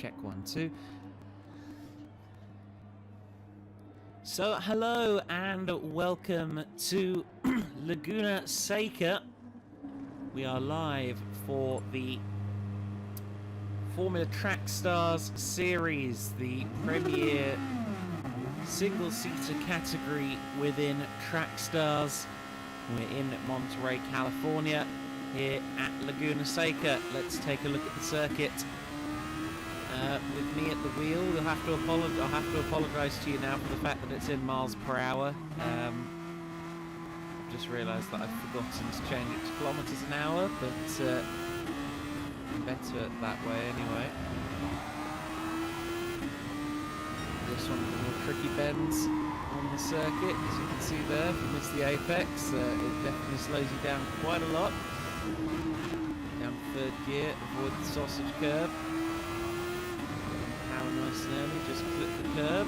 check 1, 2. So, hello and welcome to Laguna Seca. We are live for the Formula Track Stars Series, the premier single-seater category within Track Stars. We're in Monterey, California, here at Laguna Seca. Let's take a look at the circuit. With me at the wheel, I'll have to apologise to you now for the fact that it's in miles per hour. I've just realised that I've forgotten to change it to kilometres an hour, but better that way anyway. This one of the more tricky bends on the circuit, as you can see there. If you miss the apex, it definitely slows you down quite a lot. Down third gear, avoid the sausage curb. Power nice and early, just clip the curb.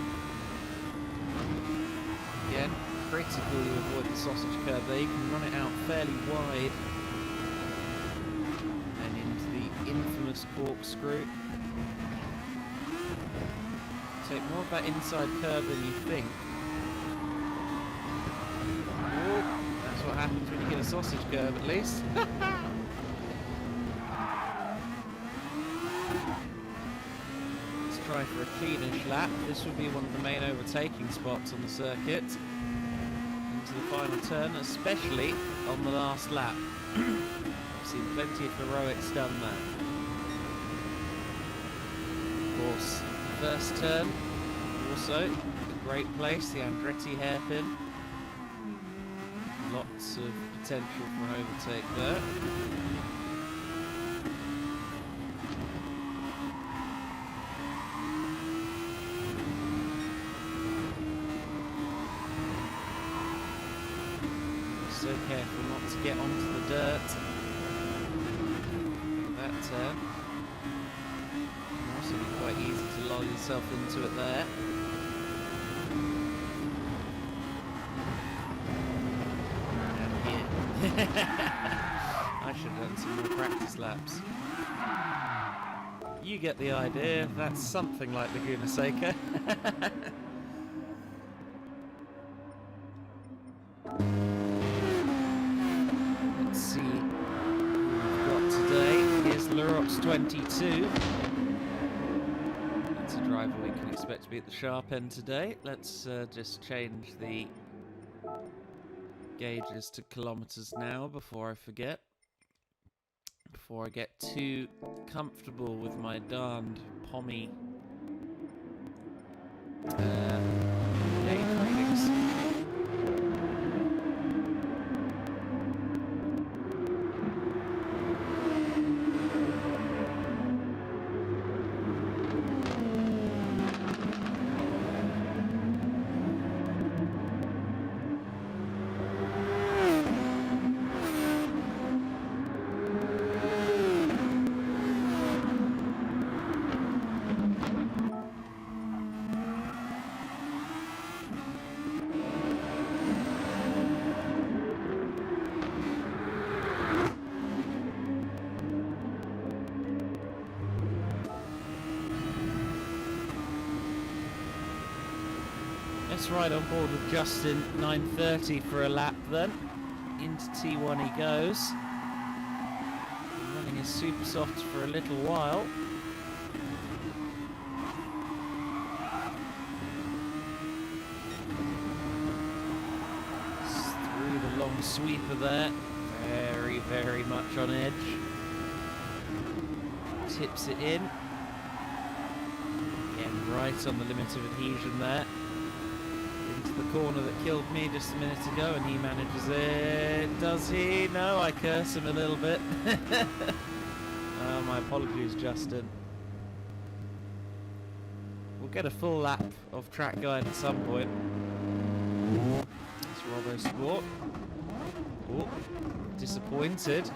Again, critical you avoid the sausage curb there. You can run it out fairly wide. And into the infamous corkscrew. Take more of that inside curve than you think. Oh, that's what happens when you get a sausage curve, at least. Let's try for a cleanish lap. This would be one of the main overtaking spots on the circuit. Into the final turn, especially on the last lap. I've seen plenty of heroics done there. Of course, first turn, also a great place, the Andretti hairpin. Lots of potential for an overtake there. So careful not to get onto the dirt. That turn. Also be quite easy to lull yourself into it there. And here. I should have done some more practice laps. You get the idea. That's something like Laguna Seca. Let's see who we've got today. Here's Larox 22. That's a driver we can expect to be at the sharp end today. Let's just change the gauges to kilometers now before I forget. Before I get too comfortable with my darned pommy gauge readings. Let's ride on board with Justin, 9:30 for a lap then. Into T1 he goes. Been running his super softs for a little while. Through the long sweeper there. Very, very much on edge. Tips it in. Again, right on the limit of adhesion there. The corner that killed me just a minute ago, and he manages it. Does he? No, I curse him a little bit. My apologies, Justin. We'll get a full lap of track guide at some point. It's Robo Sport. Oh, disappointed.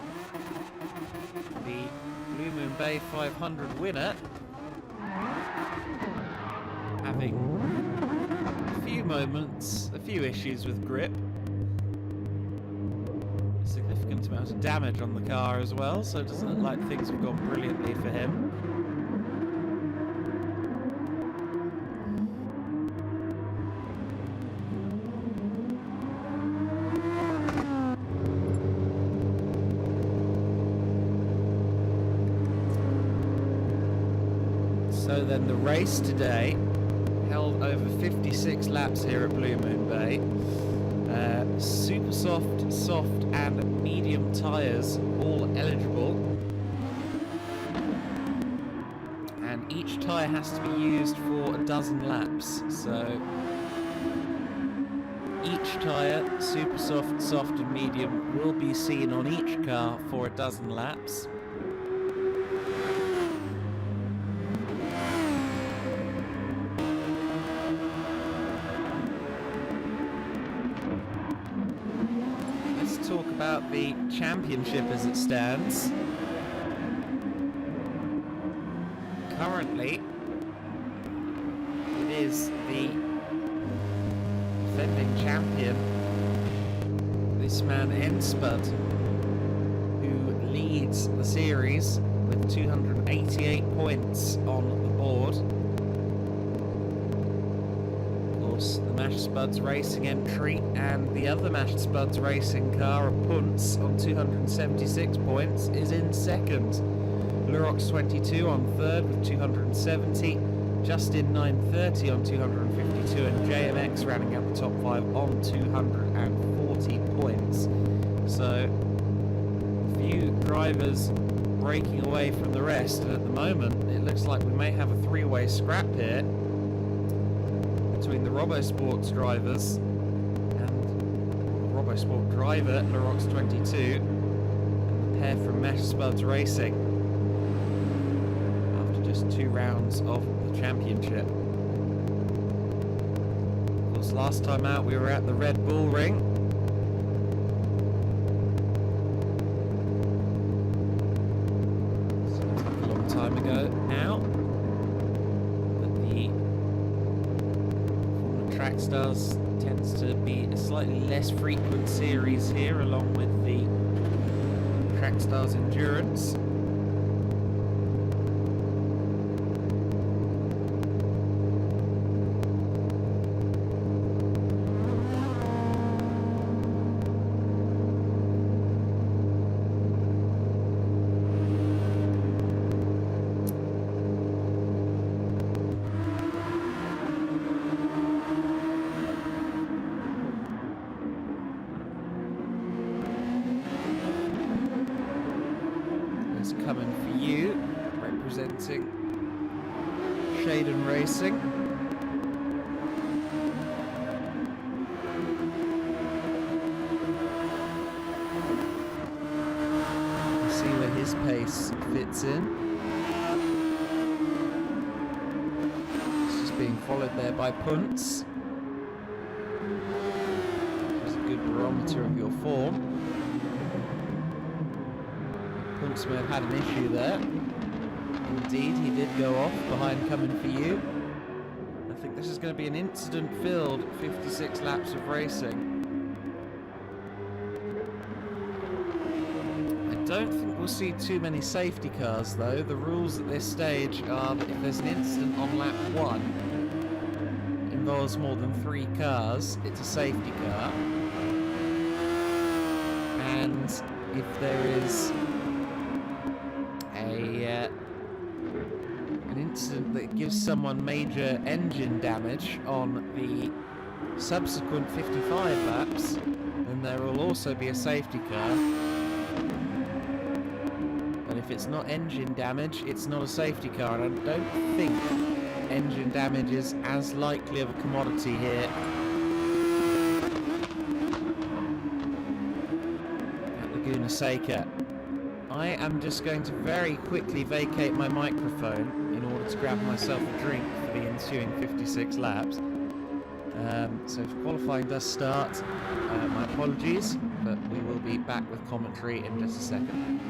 The Blue Moon Bay 500 winner having moments, a few issues with grip. A significant amount of damage on the car as well, so it doesn't look like things have gone brilliantly for him. So then the race today held over 56 laps here at Blue Moon Bay. Super soft, soft and medium tyres all eligible. And each tyre has to be used for a dozen laps. So each tyre, super soft, soft and medium, will be seen on each car for a dozen laps. Talk about the championship as it stands. Currently, it is the defending champion, this man Enspud, who leads the series with 288 points on the board. The Mashed Spuds Racing entry and the other Mashed Spuds Racing car of Punts on 276 points is in second. Lurox 22 on third with 270, Justin 930 on 252 and JMX rounding out the top 5 on 240 points. So a few drivers breaking away from the rest, and at the moment it looks like we may have a three-way scrap here between the RoboSports drivers and RoboSport driver Lurox 22 and the pair from Mashed Spuds Racing after just 2 rounds of the championship. Of course, last time out we were at the Red Bull Ring. A long time ago now. Trackstars tends to be a slightly less frequent series here, along with the Trackstars Endurance. Coming for you, representing Shaden Racing. You see where his pace fits in. It's just being followed there by Punts. There's a good barometer of your form. Punts may have had an issue there. Indeed, he did go off behind Coming For You. I think this is going to be an incident-filled 56 laps of racing. I don't think we'll see too many safety cars, though. The rules at this stage are that if there's an incident on lap 1, involves more than 3 cars, it's a safety car. And if there is an incident that gives someone major engine damage on the subsequent 55 laps, then there will also be a safety car. But if it's not engine damage, it's not a safety car, and I don't think engine damage is as likely of a commodity here at Laguna Seca. I am just going to very quickly vacate my microphone in order to grab myself a drink for the ensuing 56 laps. So if qualifying does start, my apologies, but we will be back with commentary in just a second.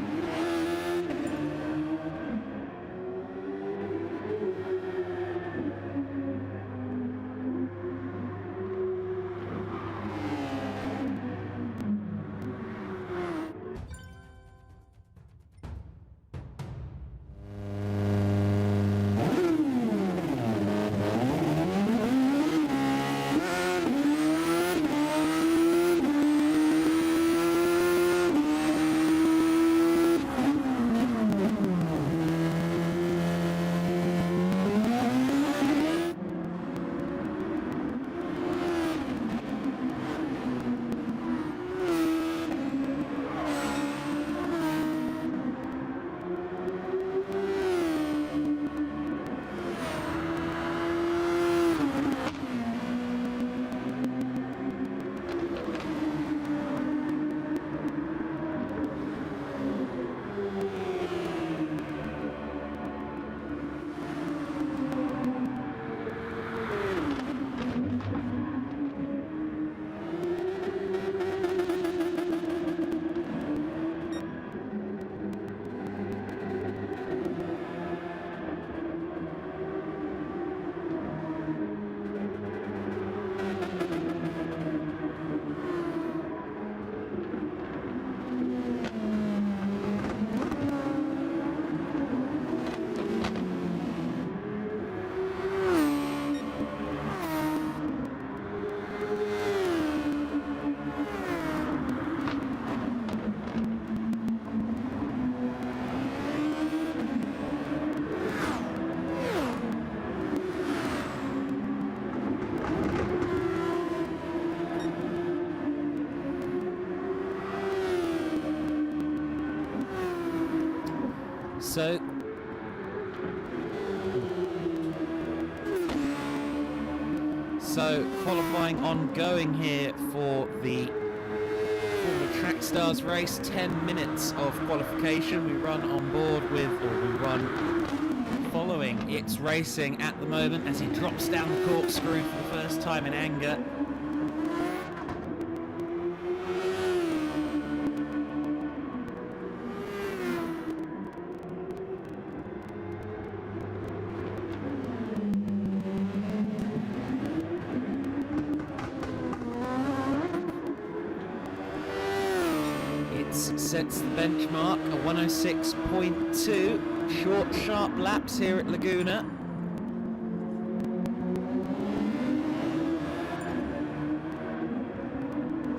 so. So, qualifying ongoing here for the former Track Stars race. 10 minutes of qualification. We run on board with, or we run following its racing at the moment as he drops down the corkscrew for the first time in anger. Sets the benchmark, a 106.2, short, sharp laps here at Laguna.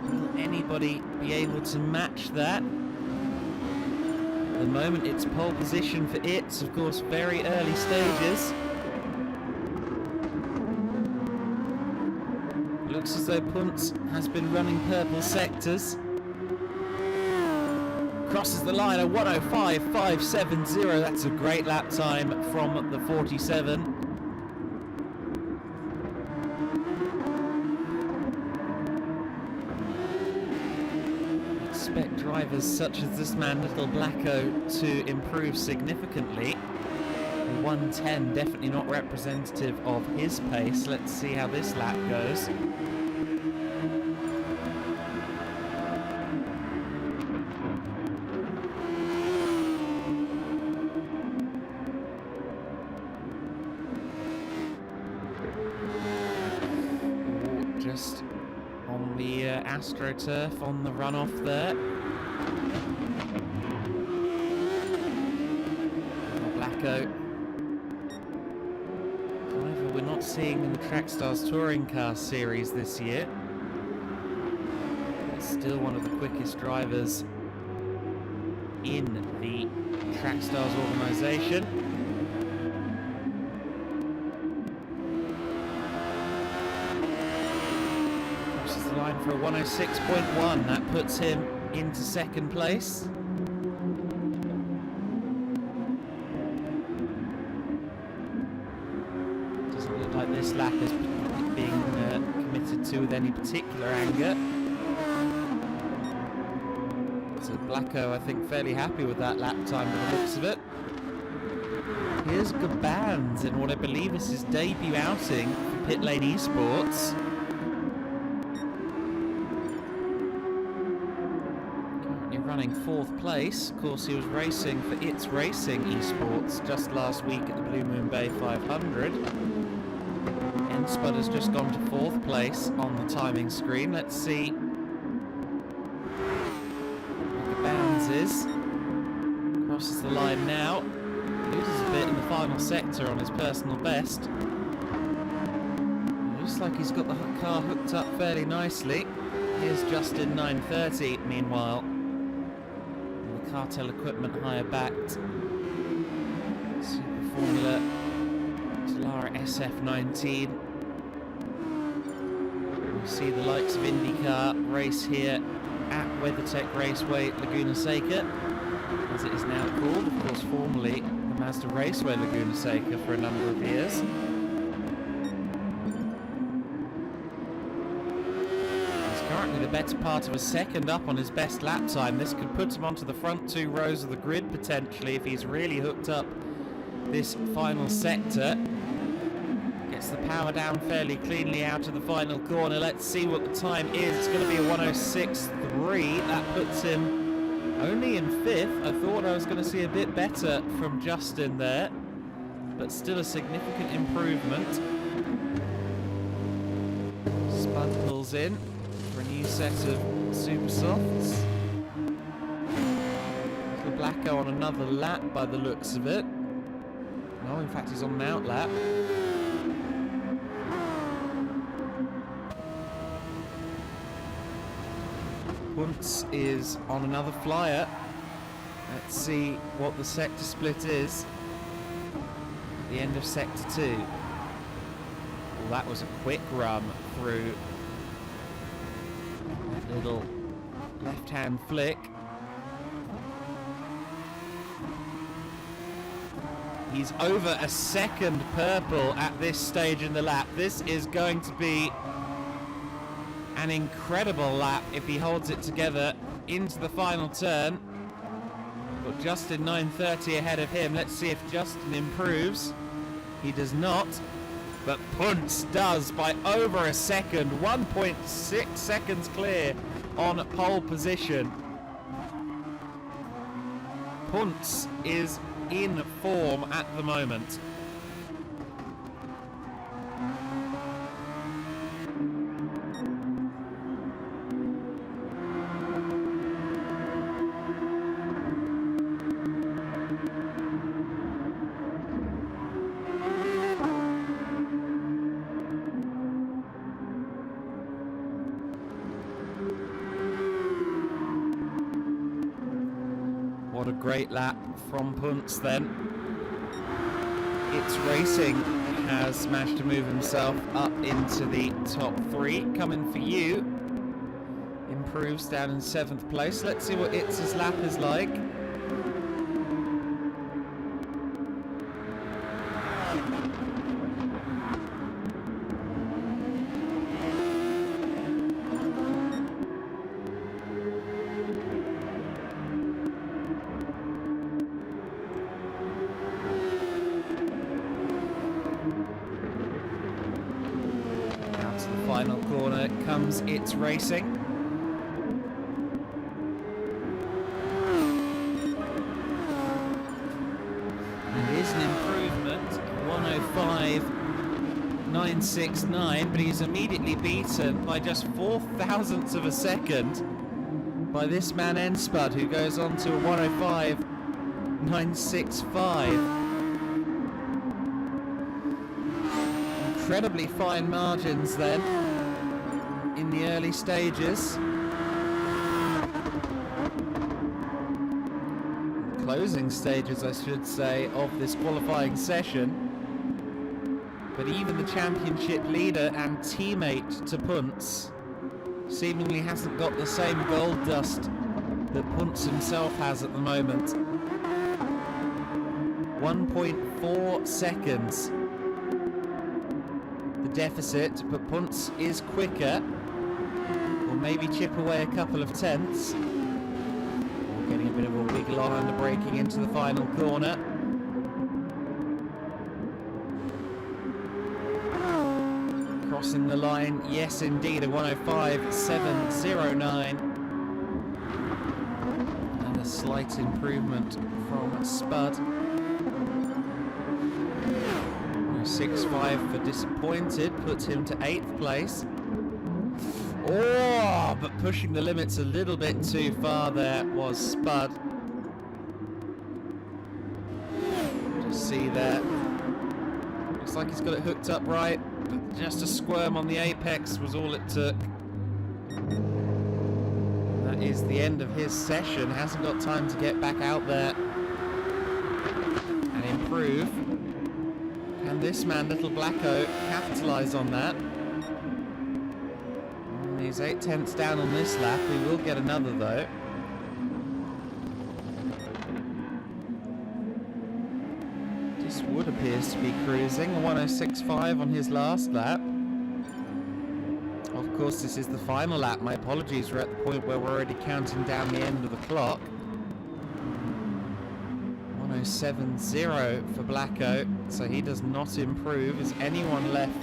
Will anybody be able to match that? At the moment it's pole position for it, of course, very early stages. Looks as though Puntz has been running purple sectors. Crosses the line, a 105.570. That's a great lap time from the 47. Expect drivers such as this man, Little Blacko, to improve significantly. 110 definitely not representative of his pace. Let's see how this lap goes. Just on the AstroTurf on the runoff there. Blacko. However, we're not seeing in the Track Stars Touring Car Series this year. He's still one of the quickest drivers in the Track Stars organisation. Line for a 106.1, that puts him into second place. Doesn't look like this lap is being committed to with any particular anger. So Blacko, I think, fairly happy with that lap time by the looks of it. Here's Gabans in what I believe is his debut outing for Pit Lane Esports. Running fourth place. Of course, he was racing for It's Racing Esports just last week at the Blue Moon Bay 500. Spud has just gone to fourth place on the timing screen. Let's see what the bounds is. Crosses the line now. Loses a bit in the final sector on his personal best. Looks like he's got the car hooked up fairly nicely. Here's Justin 930 meanwhile. Cartel equipment higher backed. Super Formula Solara SF19. We'll see the likes of IndyCar race here at WeatherTech Raceway Laguna Seca, as it is now called, of course formerly the Mazda Raceway Laguna Seca for a number of years. Currently the better part of a second up on his best lap time. This could put him onto the front two rows of the grid potentially if he's really hooked up this final sector. Gets the power down fairly cleanly out of the final corner. Let's see what the time is. It's going to be a 106.3. That puts him only in fifth. I thought I was going to see a bit better from Justin there, but still a significant improvement. Spud pulls in for a new set of super softs. Little Blacko on another lap by the looks of it. No, in fact he's on an out lap. Puntz is on another flyer. Let's see what the sector split is at the end of sector 2. Well, that was a quick run through that little left-hand flick. He's over a second purple at this stage in the lap. This is going to be an incredible lap if he holds it together into the final turn. Got Justin 9:30 ahead of him. Let's see if Justin improves. He does not, but Punts does by over a second. 1.6 seconds clear on pole position. Punts is in form at the moment. What a great lap from Punts then. It's Racing has managed to move himself up into the top 3. Coming for you. Improves down in 7th place. Let's see what Itz's lap is like. Final corner comes It's Racing. It is an improvement, 105.969, but he's immediately beaten by just 0.04 of a second by this man Enspud, who goes on to a 105.965. Incredibly fine margins then in the early stages. Closing stages, I should say, of this qualifying session. But even the championship leader and teammate to Punts seemingly hasn't got the same gold dust that Punts himself has at the moment. 1.4 seconds. Deficit, but Punts is quicker. Will maybe chip away a couple of tenths. Getting a bit of a wiggle on under braking into the final corner. Crossing the line, yes indeed, a 105.709. And a slight improvement from Spud. 6.5 for disappointed, puts him to 8th place. Oh, but pushing the limits a little bit too far there was Spud. Just see there. Looks like he's got it hooked up right, but just a squirm on the apex was all it took. That is the end of his session. Hasn't got time to get back out there and improve. And this man, Little Blacko, capitalise on that. He's 0.8 down on this lap. We will get another though. This Wood appears to be cruising, a 106.5 on his last lap. Of course, this is the final lap. My apologies, we're at the point where we're already counting down the end of the clock. 107.0 for Blacko, so he does not improve. Is anyone left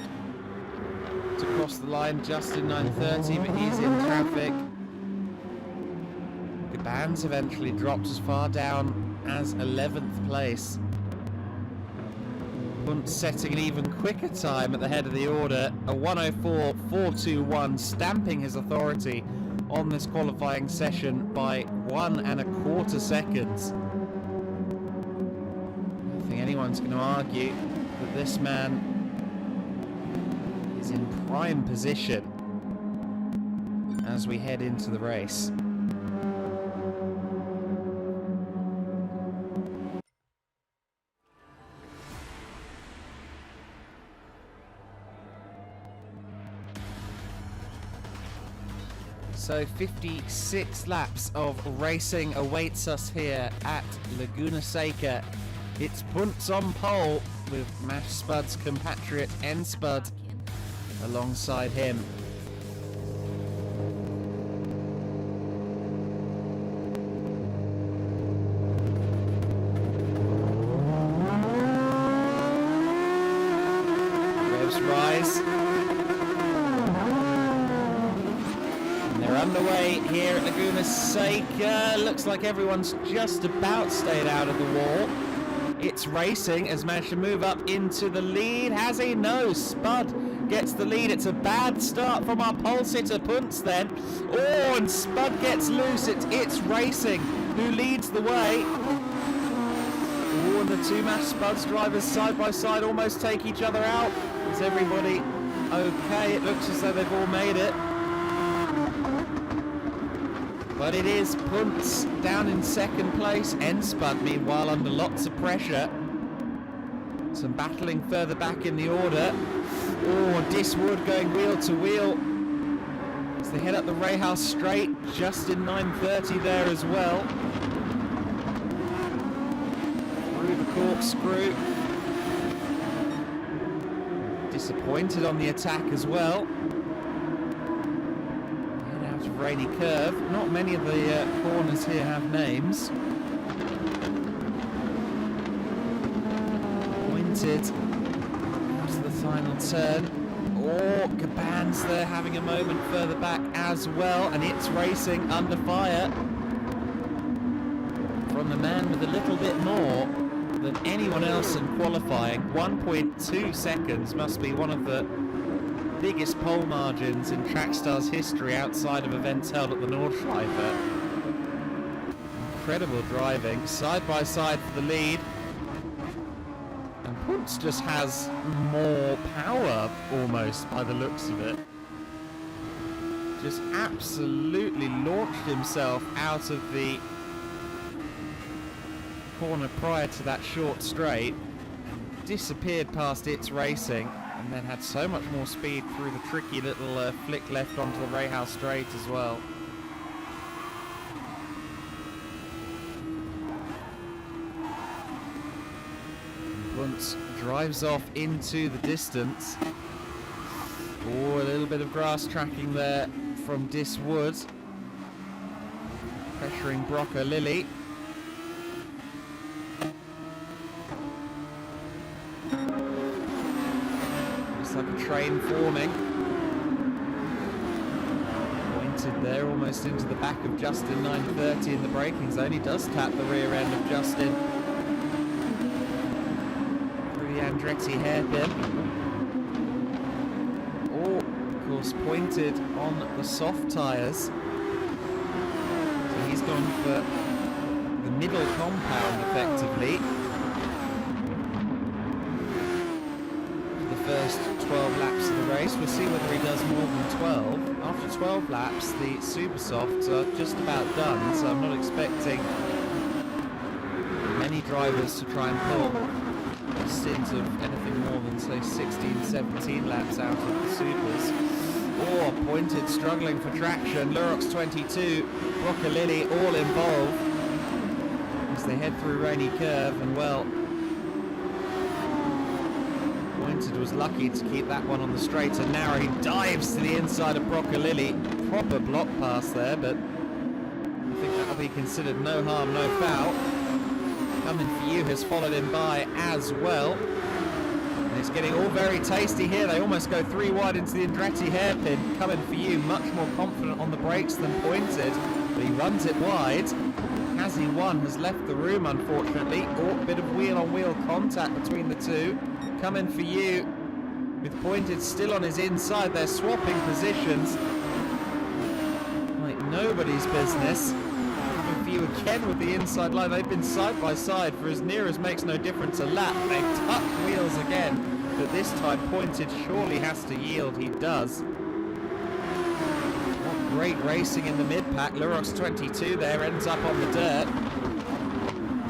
to cross the line? Justin 9:30, but he's in traffic. The bands eventually dropped as far down as 11th place. Punts setting an even quicker time at the head of the order, a 104.421, stamping his authority on this qualifying session by 1.25 seconds. Anyone's going to argue that this man is in prime position as we head into the race. So 56 laps of racing awaits us here at Laguna Seca It's Punts on pole with Mash Spud's compatriot N Spud alongside him. Revs rise. And they're underway here at Laguna Seca. Looks like everyone's just about stayed out of the wall. It's racing, has managed to move up into the lead. Has he? No, Spud gets the lead. It's a bad start from our pole sitter Punts then. Oh, and Spud gets loose. It's racing who leads the way. Oh, and the two Mash Spuds drivers side by side almost take each other out. Is everybody okay? It looks as though they've all made it. But it is Punts down in second place. N Spud, meanwhile, under lots of pressure. Some battling further back in the order. Oh, Diswood going wheel to wheel as they head up the Rayhouse straight. Justin 930 there as well. Through the corkscrew. Disappointed on the attack as well. Rainy curve. Not many of the corners here have names. Pointed to the final turn. Oh, Gaban's there having a moment further back as well, and it's racing under fire from the man with a little bit more than anyone else in qualifying. 1.2 seconds must be one of the biggest pole margins in Trackstar's history outside of events held at the Nordschleife. Incredible driving, side by side for the lead. And Punts just has more power almost by the looks of it. Just absolutely launched himself out of the corner prior to that short straight. Disappeared past its racing. And then had so much more speed through the tricky little flick left onto the Rayhouse straight as well. Punts drives off into the distance. Oh, a little bit of grass tracking there from Diswood. Pressuring Brocco Lilly. Like a train forming. Pointed there almost into the back of Justin 930 in the braking zone. He does tap the rear end of Justin through the Andretti hairpin. Oh, of course, Pointed on the soft tyres. So he's gone for the middle compound effectively. First 12 laps of the race. We'll see whether he does more than 12. After 12 laps, the super softs are just about done, so I'm not expecting many drivers to try and pull a stint of anything more than, say, 16, 17 laps out of the supers. Oh, Pointed struggling for traction. Lurox 22, Brocco Lilly all involved as they head through Rainy Curve, and well, Pointed was lucky to keep that one on the straight and narrow. He dives to the inside of Brocco Lilly. Proper block pass there, but I think that'll be considered no harm, no foul. Coming For You has followed him by as well. And it's getting all very tasty here. They almost go three wide into the Andretti hairpin. Coming For You, much more confident on the brakes than Pointed, but he runs it wide. Kazi 1 has left the room, unfortunately. Oh, a bit of wheel-on-wheel contact between the two. Coming For You with Pointed still on his inside. They're swapping positions like nobody's business. Coming For You again with the inside line. They've been side by side for as near as makes no difference a lap. They tuck wheels again, but this time Pointed surely has to yield. He does. What great racing in the mid-pack. Lurox 22 there ends up on the dirt.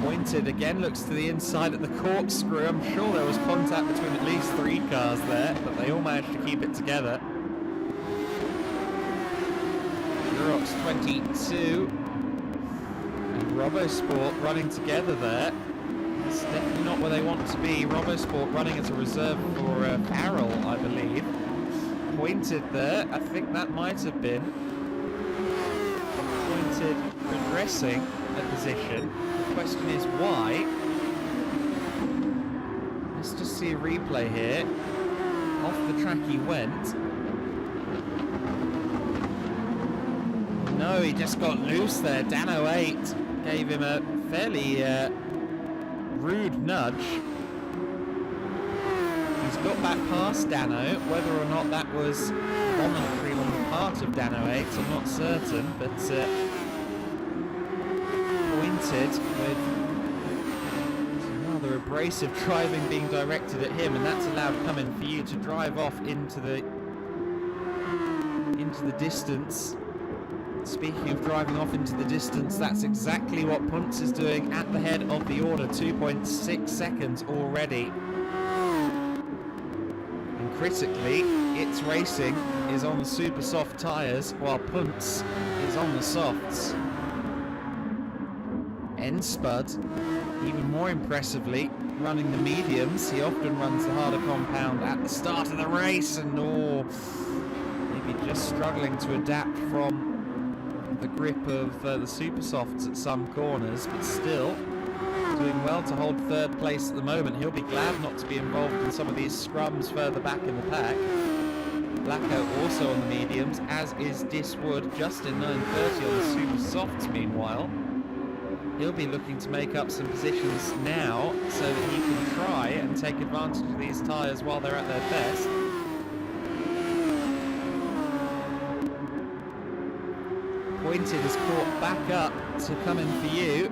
Pointed again, looks to the inside at the corkscrew. I'm sure there was contact between at least three cars there, but they all managed to keep it together. Lurox 22 and Robosport running together there. It's definitely not where they want to be. Robosport running as a reserve for Farrell, I believe. Pointed there. I think that might have been. Pointed progressing a position. The question is why? Let's just see a replay here. Off the track he went. No, he just got loose there. Dano 8 gave him a fairly rude nudge. He's got back past Dano. Whether or not that was voluntary on the part of Dano 8, I'm not certain, but pointed with rather abrasive driving being directed at him, and that's allowed coming for you to drive off into the distance. Speaking of driving off into the distance, that's exactly what Punts is doing at the head of the order. 2.6 seconds already. And critically, its racing is on the super soft tyres, while Punts is on the softs. End Spud, even more impressively, running the mediums. He often runs the harder compound at the start of the race, and maybe just struggling to adapt from the grip of the super softs at some corners, but still doing well to hold third place at the moment. He'll be glad not to be involved in some of these scrums further back in the pack. Blackout also on the mediums, as is Diswood, just in 9:30 on the super softs meanwhile. He'll be looking to make up some positions now so that he can try and take advantage of these tyres while they're at their best. Pointed has caught back up to come in for you.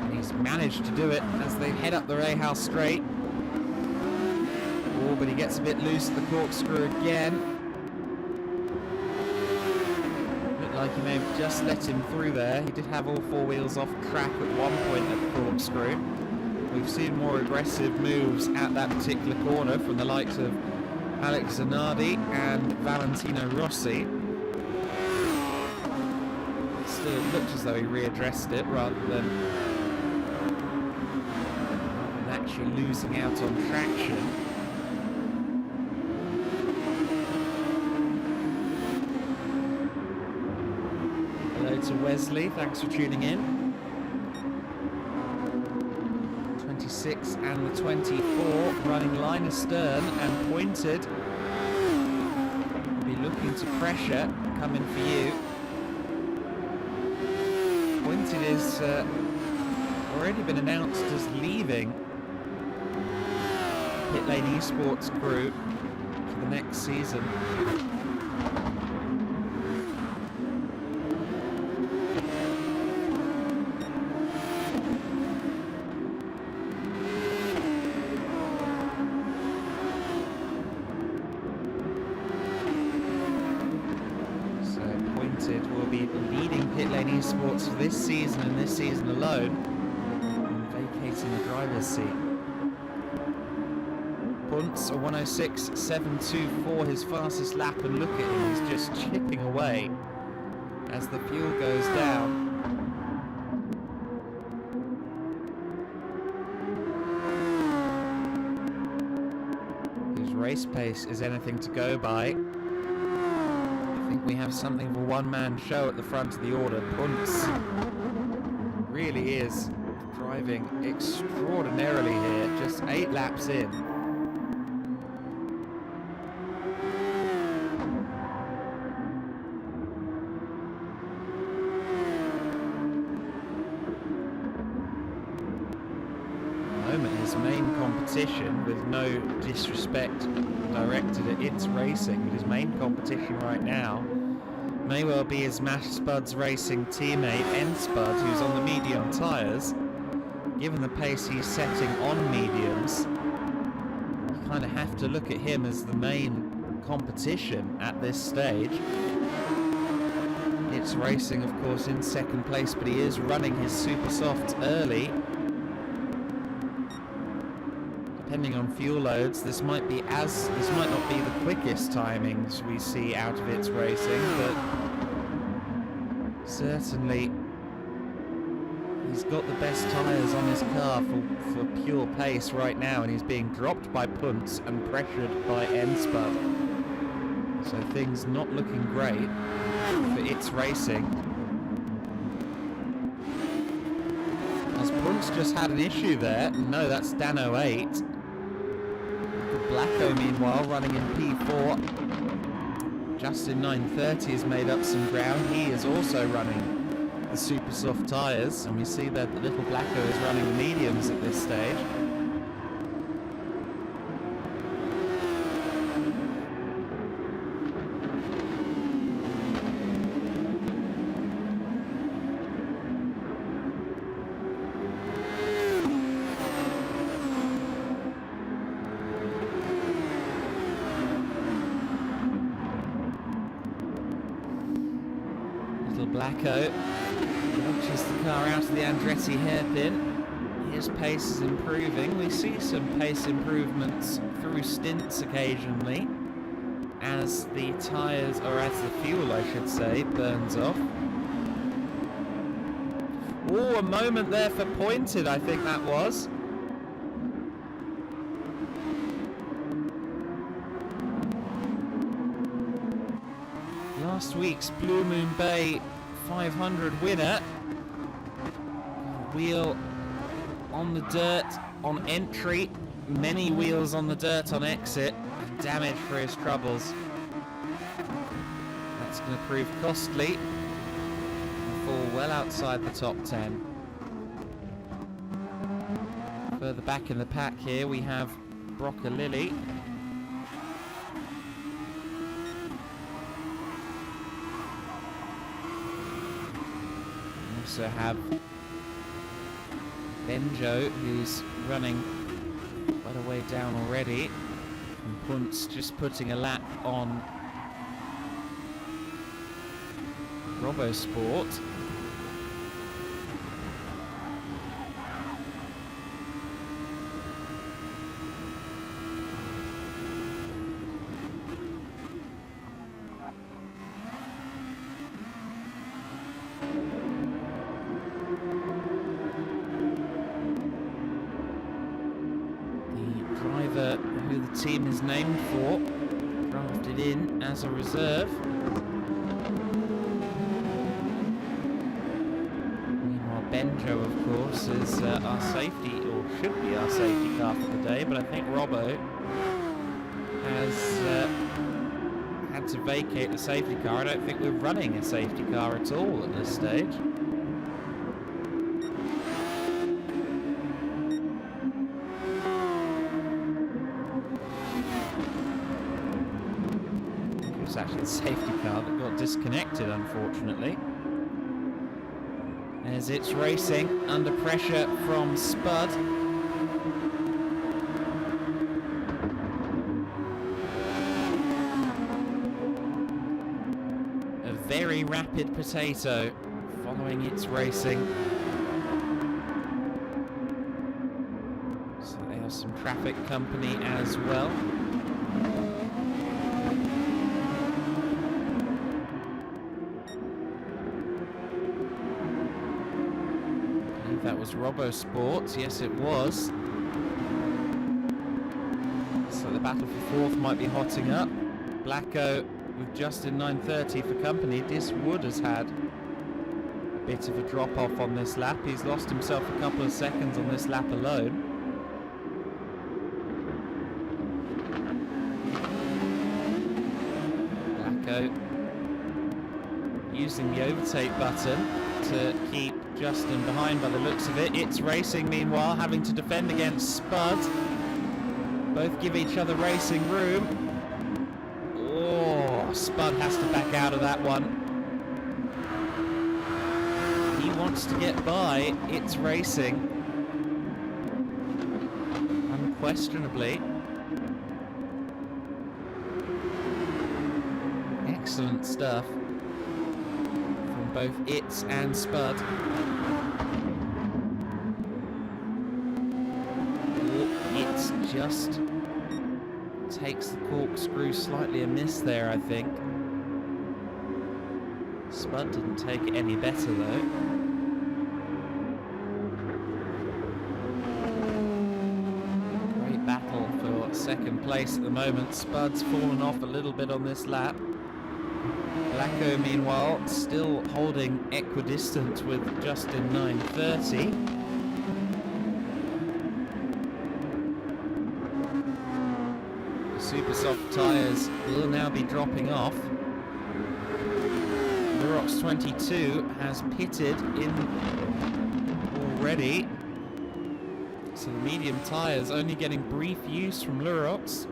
And he's managed to do it as they head up the Rahal straight. Oh, but he gets a bit loose at the corkscrew again. Looked like he may have just let him through there. He did have all four wheels off track at one point at the corkscrew. We've seen more aggressive moves at that particular corner from the likes of Alex Zanardi and Valentino Rossi. It looked as though he readdressed it rather than actually losing out on traction. Hello to Wesley, thanks for tuning in. 26 and the 24 running line astern and pointed. Be looking to pressure coming for you. Pointed is already been announced as leaving Pit Lane Esports crew for the next season. Will be leading Pit Lane Esports for this season and this season alone, and vacating the driver's seat. Punts a 106.724, his fastest lap, and look at him, he's just chipping away as the fuel goes down. His race pace is anything to go by. I think we have something of a one-man show at the front of the order. Punts really is driving extraordinarily here, just 8 laps in. At the moment, his main competition, with no disrespect directed at its racing, but his main competition right now may well be his Mash Spud's racing teammate N Spud, who's on the medium tyres. Given the pace he's setting on mediums, you kind of have to look at him as the main competition at this stage. It's racing, of course, in second place, but he is running his super softs early. Depending on fuel loads, this might not be the quickest timings we see out of its racing, but certainly He's got the best tyres on his car for pure pace right now, and he's being dropped by Punts and pressured by N-Spud. So things not looking great for It's Racing. Has Punts just had an issue there? No, that's Dan 08. Blacko, meanwhile, running in P4. Justin 930 has made up some ground. He is also running the super soft tyres, and we see that the little Blacko is running the mediums at this stage. Little Blacko launches the car out of the Andretti hairpin. His pace is improving. We see some pace improvements through stints occasionally as the tyres, or as the fuel I should say, burns off. Oh, a moment there for Pointed, I think that was. Last week's Blue Moon Bay 500 winner. Wheel on the dirt on entry, many wheels on the dirt on exit. Damage for his troubles. That's going to prove costly and fall well outside the top 10. Further back in the pack here we have Broccolilli. Also have Benjo, who's running quite a way down already, and Punts just putting a lap on Robosport. Who the team is named for, drafted in as a reserve. Meanwhile, Benjo, of course, is our safety, or should be our safety car for the day, but I think Robbo has had to vacate the safety car. I don't think we're running a safety car at all at this stage. Actually the safety car that got disconnected, unfortunately. As It's Racing under pressure from Spud. A very rapid Potato following It's Racing. So they have some traffic company as well. That was Robosport, yes it was. So the battle for fourth might be hotting up. Blacko with Justin 930 for company. Dis Wood has had a bit of a drop off on this lap. He's lost himself a couple of seconds on this lap alone. Blacko using the overtake button to keep Justin behind by the looks of it. It's Racing, meanwhile, having to defend against Spud. Both give each other racing room. Oh, Spud has to back out of that one. He wants to get by It's Racing. Unquestionably. Excellent stuff from both It's and Spud. It's just takes the corkscrew slightly amiss there, I think. Spud didn't take it any better though. second place at the moment. Spud's fallen off a little bit on this lap. Blacko, meanwhile, still holding equidistant with Justin 930. The super soft tyres will now be dropping off. Lurox 22 has pitted in already. So the medium tyres only getting brief use from Lurox.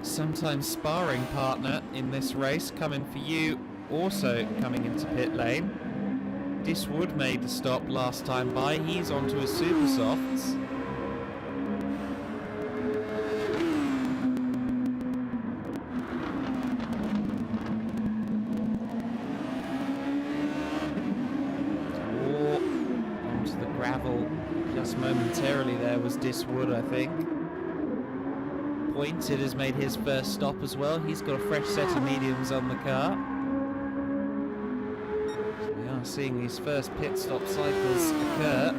Sometimes sparring partner in this race coming for you, also coming into pit lane. Diswood made the stop last time by, he's onto his super softs. Onto the gravel just momentarily there was Diswood, I think. Pointed has made his first stop as well. He's got a fresh set of mediums on the car. So we are seeing these first pit stop cycles occur.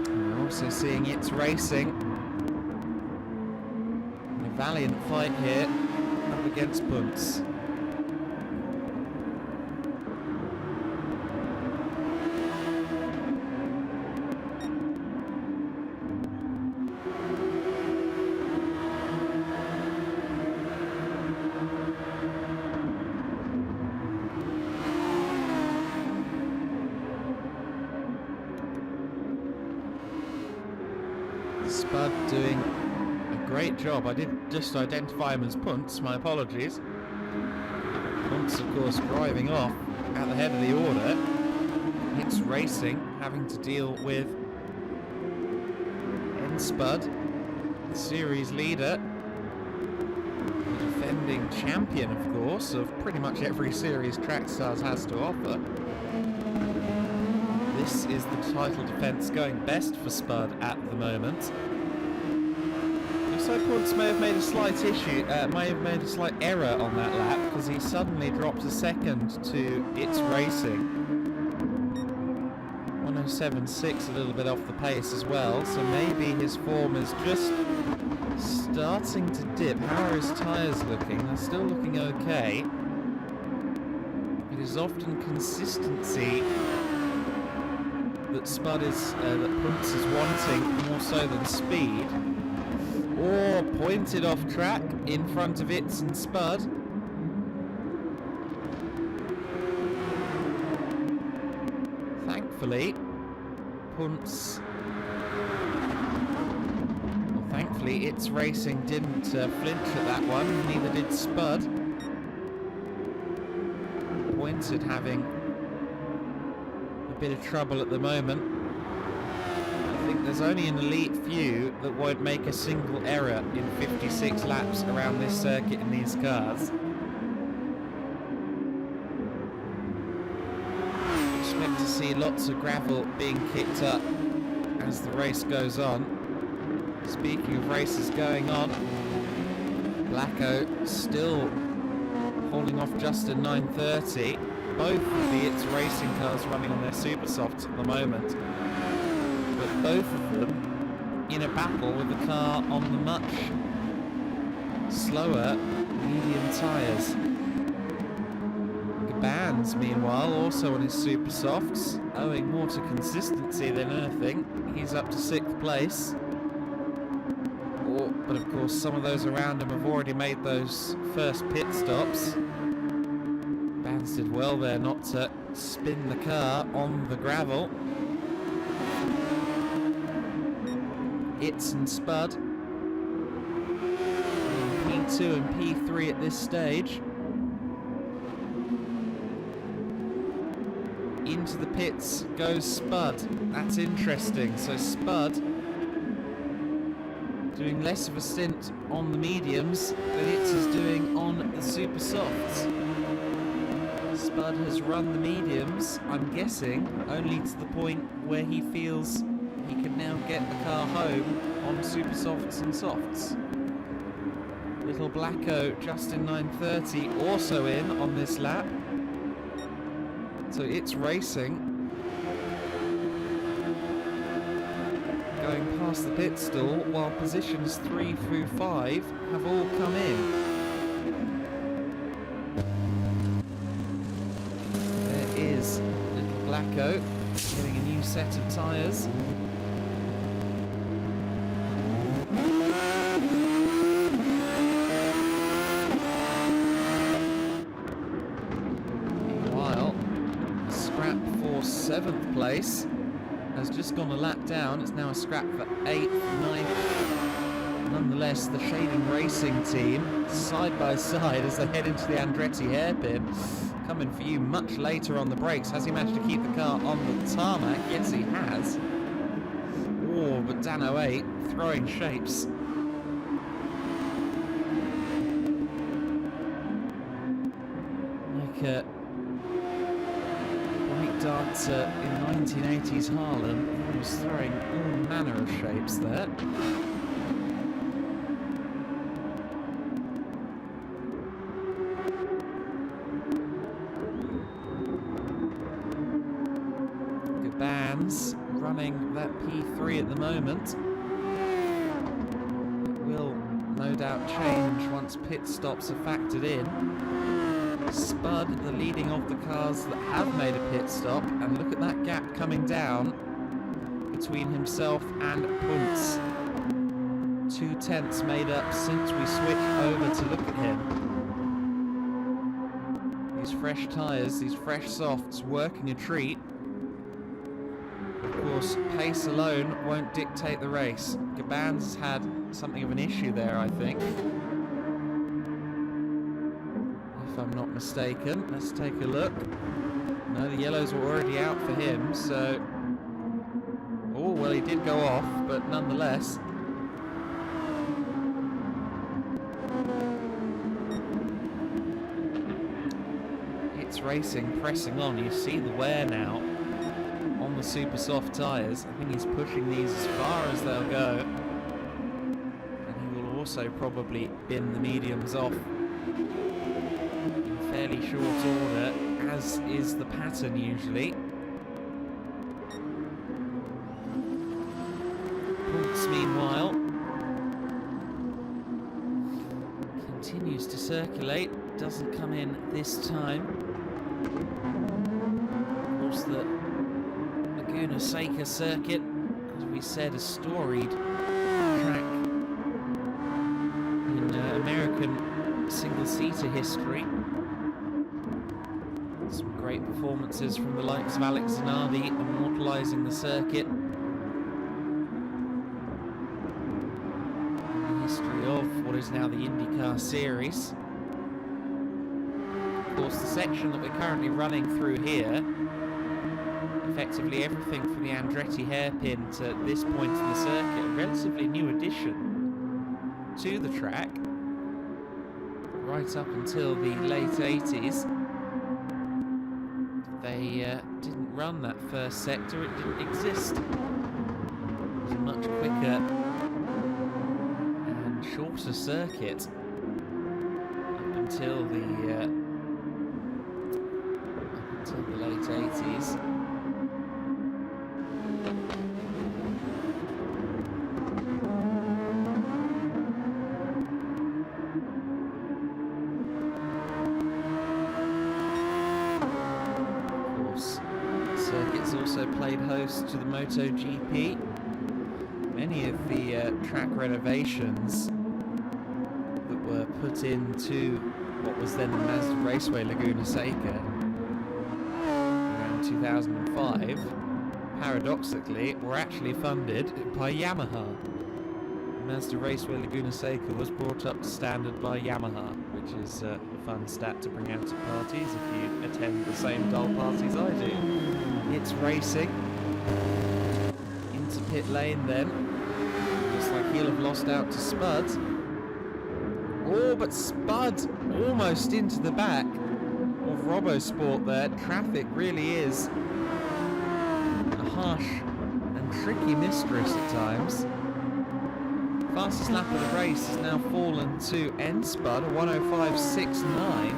And we're also seeing It's Racing. And a valiant fight here up against Bunce. Spud doing a great job. I did just identify him as Punts, my apologies. Punts, of course, driving off at the head of the order. It's Racing, having to deal with Spud, the series leader, the defending champion, of course, of pretty much every series Trackstars has to offer. This is the title defence going best for Spud at the moment. So Punts may have made a slight error on that lap because he suddenly dropped a second to It's Racing. 107.6, a little bit off the pace as well, so maybe his form is just starting to dip. How are his tyres looking? They're still looking okay. It is often consistency that that Punts is wanting more so than speed. Or pointed off track in front of It's and Spud. Thankfully, thankfully It's Racing didn't flinch at that one, neither did Spud. Pointed having a bit of trouble at the moment. I think there's only an elite few that won't make a single error in 56 laps around this circuit in these cars. Expect to see lots of gravel being kicked up as the race goes on. Speaking of races going on, Blacko still holding off Justin 930. Both of the It's Racing cars running on their super softs at the moment. But both of them in a battle with the car on the much slower medium tyres. Gaban's, meanwhile, also on his super softs, owing more to consistency than anything. He's up to 6th place. But of course, some of those around him have already made those first pit stops. Gaban's did well there not to spin the car on the gravel. It's and Spud P2 and P3 at this stage. Into the pits goes Spud. That's interesting. So Spud doing less of a stint on the mediums than It's is doing on the super softs. Spud has run the mediums, I'm guessing, only to the point where he feels he can now get the car home on super softs and softs. Little Blacko, Justin 930, also in on this lap. So It's Racing going past the pit stall, while positions 3 through 5 have all come in. There is little Blacko getting a new set of tyres. Meanwhile, scrap for 7th place has just gone a lap down. It's now a scrap for 8th, 9th. Nonetheless, the Shading Racing team, side by side as they head into the Andretti hairpin, coming for you much later on the brakes. Has he managed to keep the car on the tarmac? Yes, he has. Oh, but Dano 8 throwing shapes. Like a white dancer in 1980s Harlem, he was throwing all manner of shapes there. Running that P3 at the moment. It will no doubt change once pit stops are factored in. Spud, the leading of the cars that have made a pit stop, and look at that gap coming down between himself and Puntz. 2/10 made up since we switched over to look at him. These fresh tyres, these fresh softs, working a treat. Of course, pace alone won't dictate the race. Gaban's had something of an issue there, I think. If I'm not mistaken. Let's take a look. No, the yellows were already out for him, so... Oh, well, he did go off, but nonetheless... It's racing, pressing on. You see the wear now on the super soft tyres. I think he's pushing these as far as they'll go, and he will also probably bin the mediums off in fairly short order, as is the pattern usually. Puntz, meanwhile, continues to circulate, doesn't come in this time. Of course, the Laguna Seca circuit, as we said, a storied track in American single-seater history. Some great performances from the likes of Alex Zanardi, immortalising the circuit. The history of what is now the IndyCar Series. Of course, the section that we're currently running through here, effectively everything from the Andretti hairpin to this point in the circuit, a relatively new addition to the track, right up until the late 80s. They didn't run that first sector, it didn't exist. It was a much quicker and shorter circuit up until the late 80s. Also played host to the MotoGP. Many of the track renovations that were put into what was then the Mazda Raceway Laguna Seca around 2005, paradoxically, were actually funded by Yamaha. Mazda Raceway Laguna Seca was brought up to standard by Yamaha, which is a fun stat to bring out to parties if you attend the same dull parties I do. It's racing into pit lane then. Looks like he'll have lost out to Spud. Oh, but Spud almost into the back of Robosport there. Traffic really is a harsh and tricky mistress at times. Fastest lap of the race has now fallen to N Spud, a 1:05.69.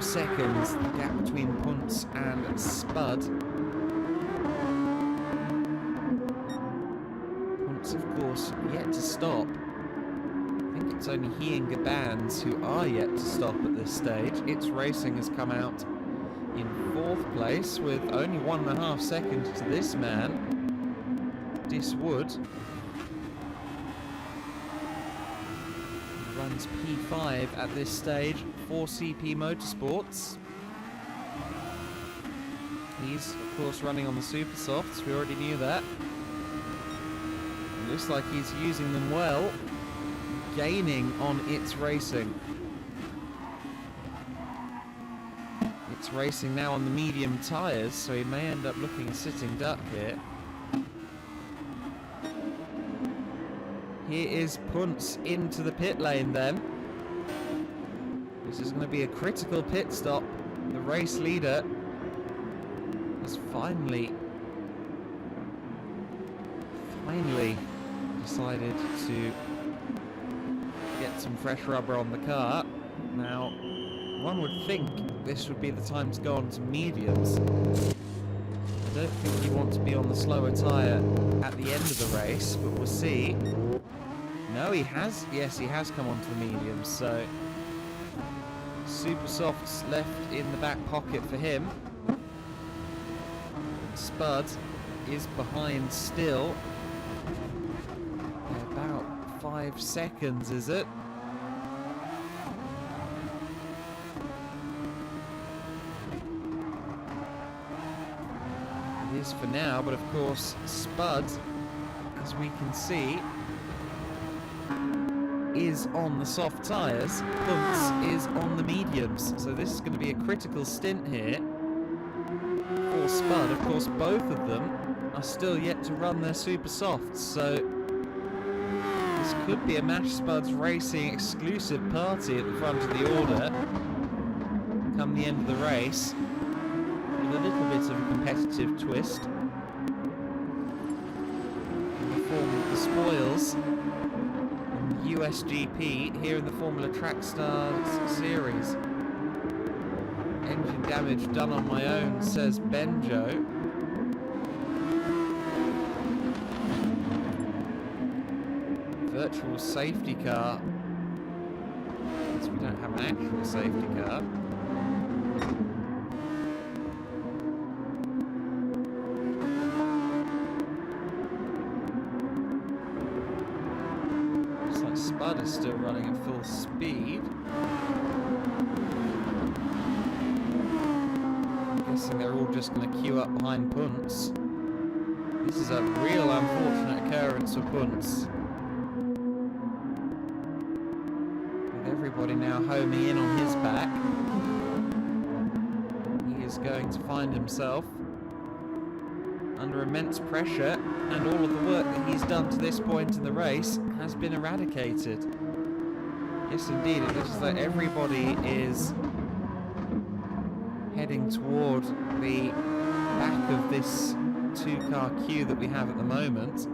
seconds, the gap between Punts and Spud. Punts, of course, yet to stop. I think it's only he and Gabans who are yet to stop at this stage. It's Racing has come out in 4th place with only 1.5 seconds to this man, Diswood. He runs P5 at this stage for CP Motorsports. He's, of course, running on the Super Softs. We already knew that. It looks like he's using them well, gaining on It's Racing. It's Racing now on the medium tyres, so he may end up looking a sitting duck here. Here is Punts into the pit lane then. This is going to be a critical pit stop. The race leader has finally decided to get some fresh rubber on the car. Now, one would think this would be the time to go on to mediums. I don't think you want to be on the slower tyre at the end of the race, but we'll see. No, he has. Yes, he has come onto the mediums, so Super Softs left in the back pocket for him. Spud is behind still. About 5 seconds, is it? It is for now, but of course Spud, as we can see, is on the soft tyres. Punts is on the mediums, so this is going to be a critical stint here for Spud. Of course, both of them are still yet to run their Super Softs, so this could be a Mash Spuds Racing exclusive party at the front of the order come the end of the race, with a little bit of a competitive twist in the form of the spoils. USGP here in the Formula Trackstars series. Engine damage done on my own, says Benjo. Virtual safety car. Since we don't have an actual safety car. Spud is still running at full speed. I'm guessing they're all just going to queue up behind Punts. This is a real unfortunate occurrence for Punts. With everybody now homing in on his back, he is going to find himself under immense pressure, and all of the work that he's done to this point in the race has been eradicated. Yes, indeed, it looks like everybody is heading toward the back of this two-car queue that we have at the moment.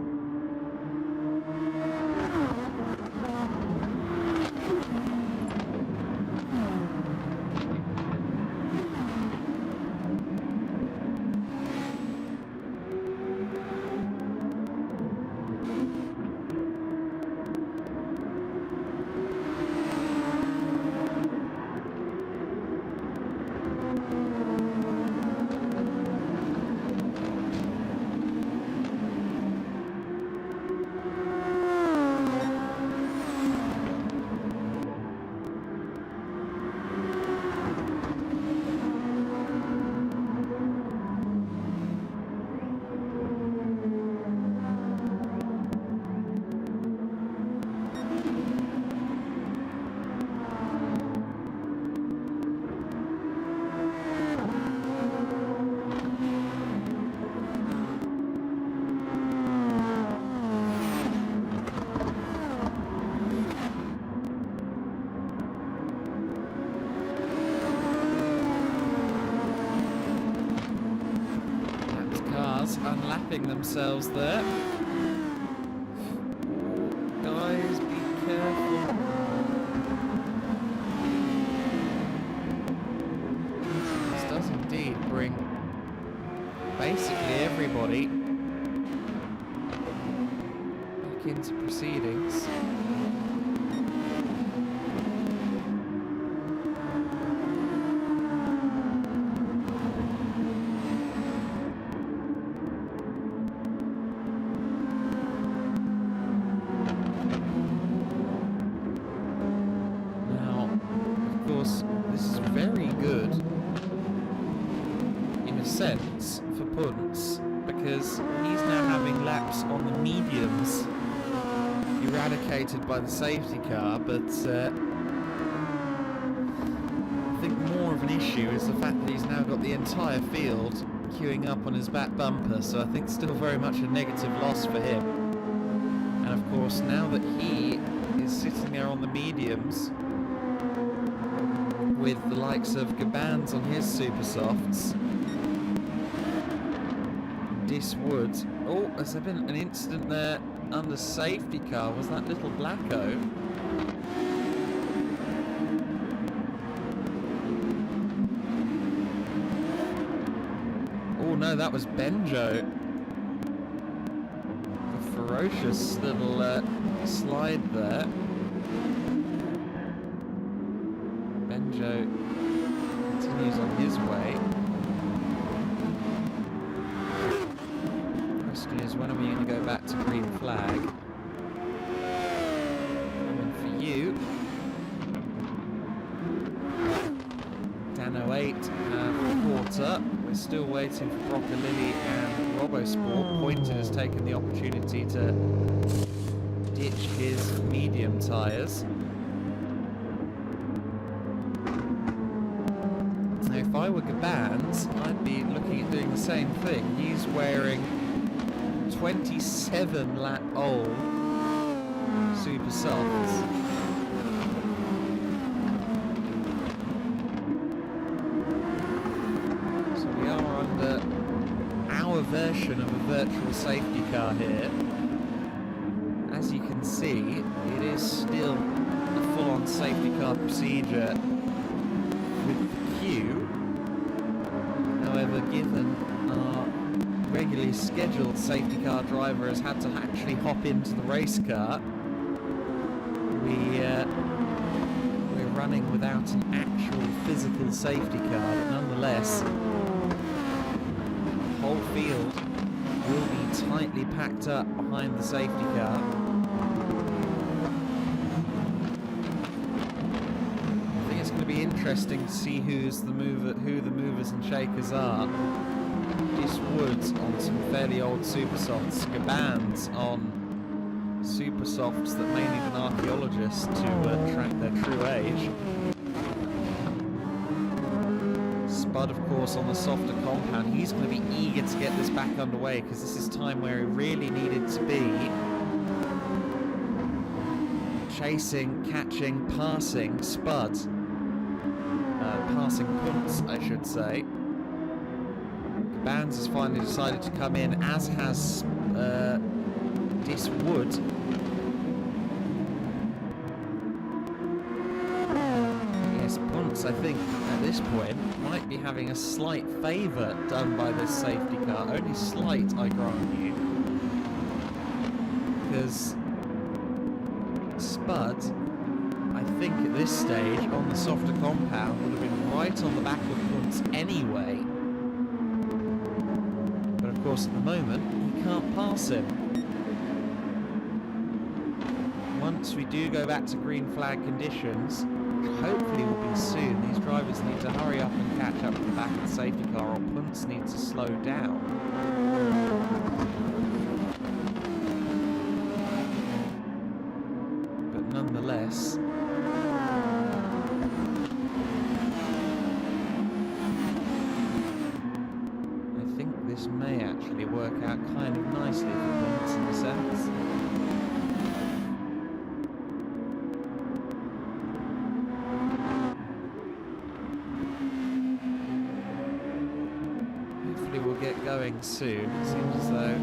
Unlapping themselves there. Guys, be careful. basically everybody back into proceedings. Now, of course, this is very good in a sense for Punts, because he's now having laps on the mediums eradicated by the safety car, but I think more of an issue is the fact that he's now got the entire field queuing up on his back bumper, so I think still very much a negative loss for him. And of course, now that he is sitting there on the mediums with the likes of Gabans on his super softs, Wood. Oh, has there been an incident there under safety car? Was that little Blacko? Oh no, that was Benjo. A ferocious little slide there. Benjo continues on his way. Is when are we going to go back to green flag? Coming for you. Dan 08 quarter. We're still waiting for Broccolilli and Robosport. Pointer has taken the opportunity to ditch his medium tyres. Now if I were Gabans, I'd be looking at doing the same thing. He's wearing 27-lap-old super softs. So we are under our version of a virtual safety car here. As you can see, it is still a full-on safety car procedure with the queue. However, given our regularly scheduled safety car driver has had to actually hop into the race car, we're running without an actual physical safety car, but nonetheless the whole field will be tightly packed up behind the safety car. I think it's going to be interesting to see who the movers and shakers are. Woods on some fairly old super softs, Gabans on super softs that may need an archaeologist to track their true age. Spud, of course, on the softer compound. He's going to be eager to get this back underway because this is time where he really needed to be chasing, catching, passing Spud. Passing Punts, I should say. Bands has finally decided to come in, as has Wood. Yes, Punts, I think, at this point, might be having a slight favour done by this safety car. Only slight, I grant you. Because Spud, I think at this stage, on the softer compound, would have been right on the back of Punts anyway. Of course, at the moment, he can't pass him. Once we do go back to green flag conditions, which hopefully will be soon, these drivers need to hurry up and catch up to the back of the safety car, or Punts need to slow down. But nonetheless, this may actually work out kind of nicely for Punts in a sense. Hopefully we'll get going soon. It seems as though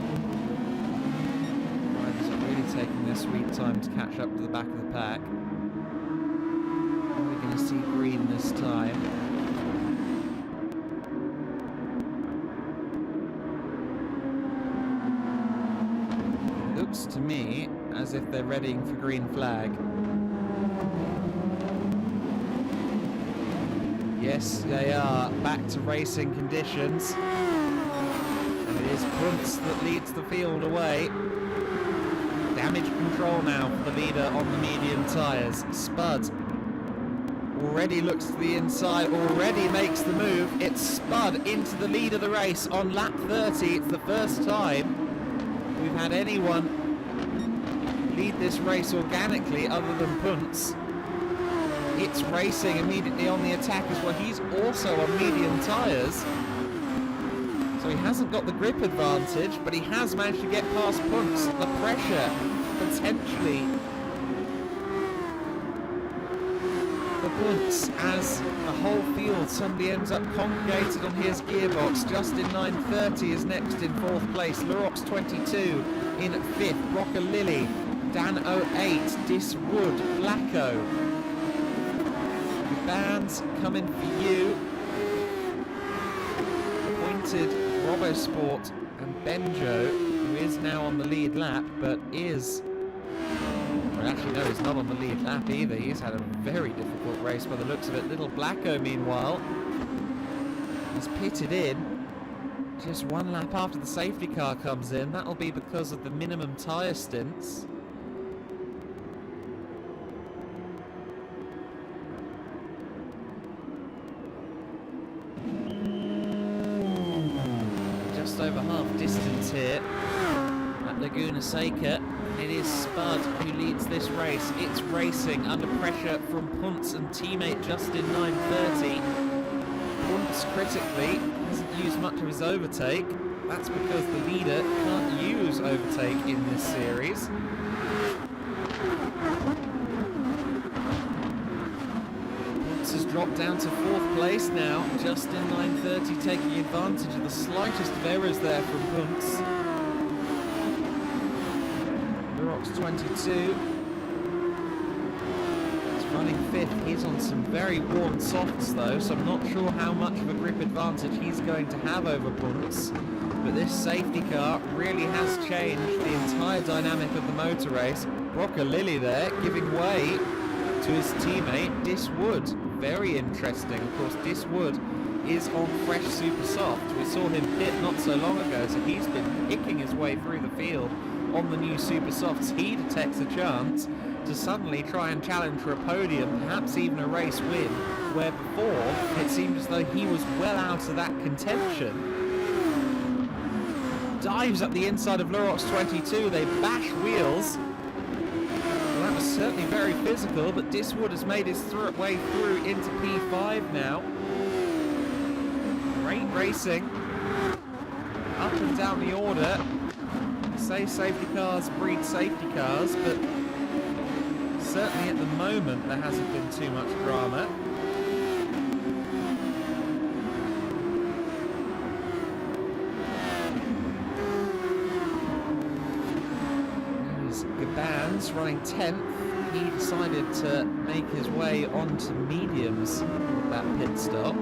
riders are really taking their sweet time to catch up to the back of the pack. We're going to see green this time. looks to me as if they're readying for green flag. Yes, they are back to racing conditions. And it is Kuntz that leads the field away. Damage control now for the leader on the medium tyres. Spud already looks to the inside, already makes the move. It's Spud into the lead of the race on lap 30. It's the first time we've had anyone lead this race organically other than Kuntz. It's racing immediately on the attack as well. He's also on medium tyres. So he hasn't got the grip advantage, but he has managed to get past Kuntz. The pressure, potentially, for Kuntz as the whole field suddenly ends up congregated on his gearbox. Justin 930 is next in 4th place. Lurox 22 in 5th. Brocker Lilly, Dan 08, Dis Wood, Blacko. The bands coming for you. Appointed Robosport and Benjo, who is now on the lead lap, but is... Well, actually, no, he's not on the lead lap either. He's had a very difficult race by the looks of it. Little Blacko, meanwhile, has pitted in just 1 lap after the safety car comes in. That'll be because of the minimum tyre stints. Just over half distance here at Laguna Seca. It is Spud who leads this race. It's racing under pressure from Kuntz and teammate Justin 930. Kuntz critically hasn't used much of his overtake. That's because the leader can't use overtake in this series. Kuntz has dropped down to 4th place now. Justin 930 taking advantage of the slightest of errors there from Kuntz. Lurox 22 is running 5th. He's on some very worn softs though, so I'm not sure how much of a grip advantage he's going to have over Kuntz. But this safety car really has changed the entire dynamic of the motor race. Brocker Lilly there giving way to his teammate Dis Wood. Very interesting. Of course, Dis Wood is on fresh super soft. We saw him pit not so long ago, so he's been picking his way through the field on the new super softs. He detects a chance to suddenly try and challenge for a podium, perhaps even a race win, where before it seemed as though he was well out of that contention. Dives up the inside of Lurox 22, they bash wheels. Well, that was certainly very physical, but Dis Wood has made his way through into P5 now. Great racing up and down the order. Say safety cars breed safety cars, but certainly at the moment there hasn't been too much drama. There's Gabans running 10th. He decided to make his way onto mediums with that pit stop.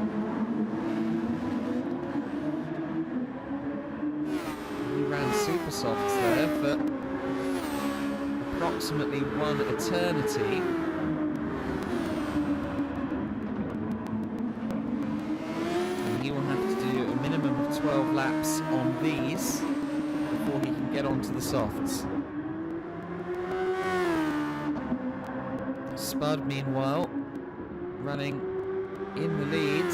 Ran super softs there for approximately 1 eternity. And he will have to do a minimum of 12 laps on these before he can get onto the softs. Spud, meanwhile, running in the lead.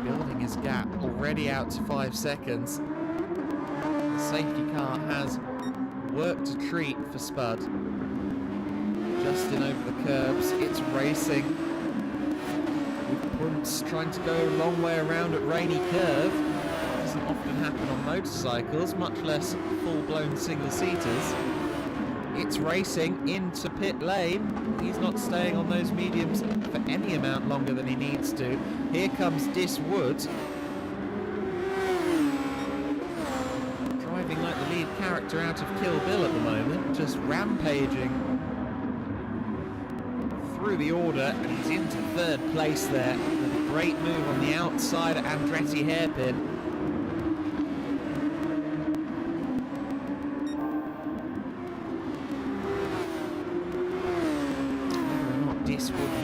Building his gap already out to 5 seconds. The safety car has worked a treat for Spud. Justin over the curbs, it's racing. With Kuntz trying to go a long way around at Rainy Curve. Doesn't often happen on motorcycles, much less full-blown single-seaters. It's racing into pit lane. He's not staying on those mediums for any amount longer than he needs to. Here comes Dis Wood. Driving like the lead character out of Kill Bill at the moment, just rampaging through the order, and he's into 3rd place there with a great move on the outside at Andretti hairpin.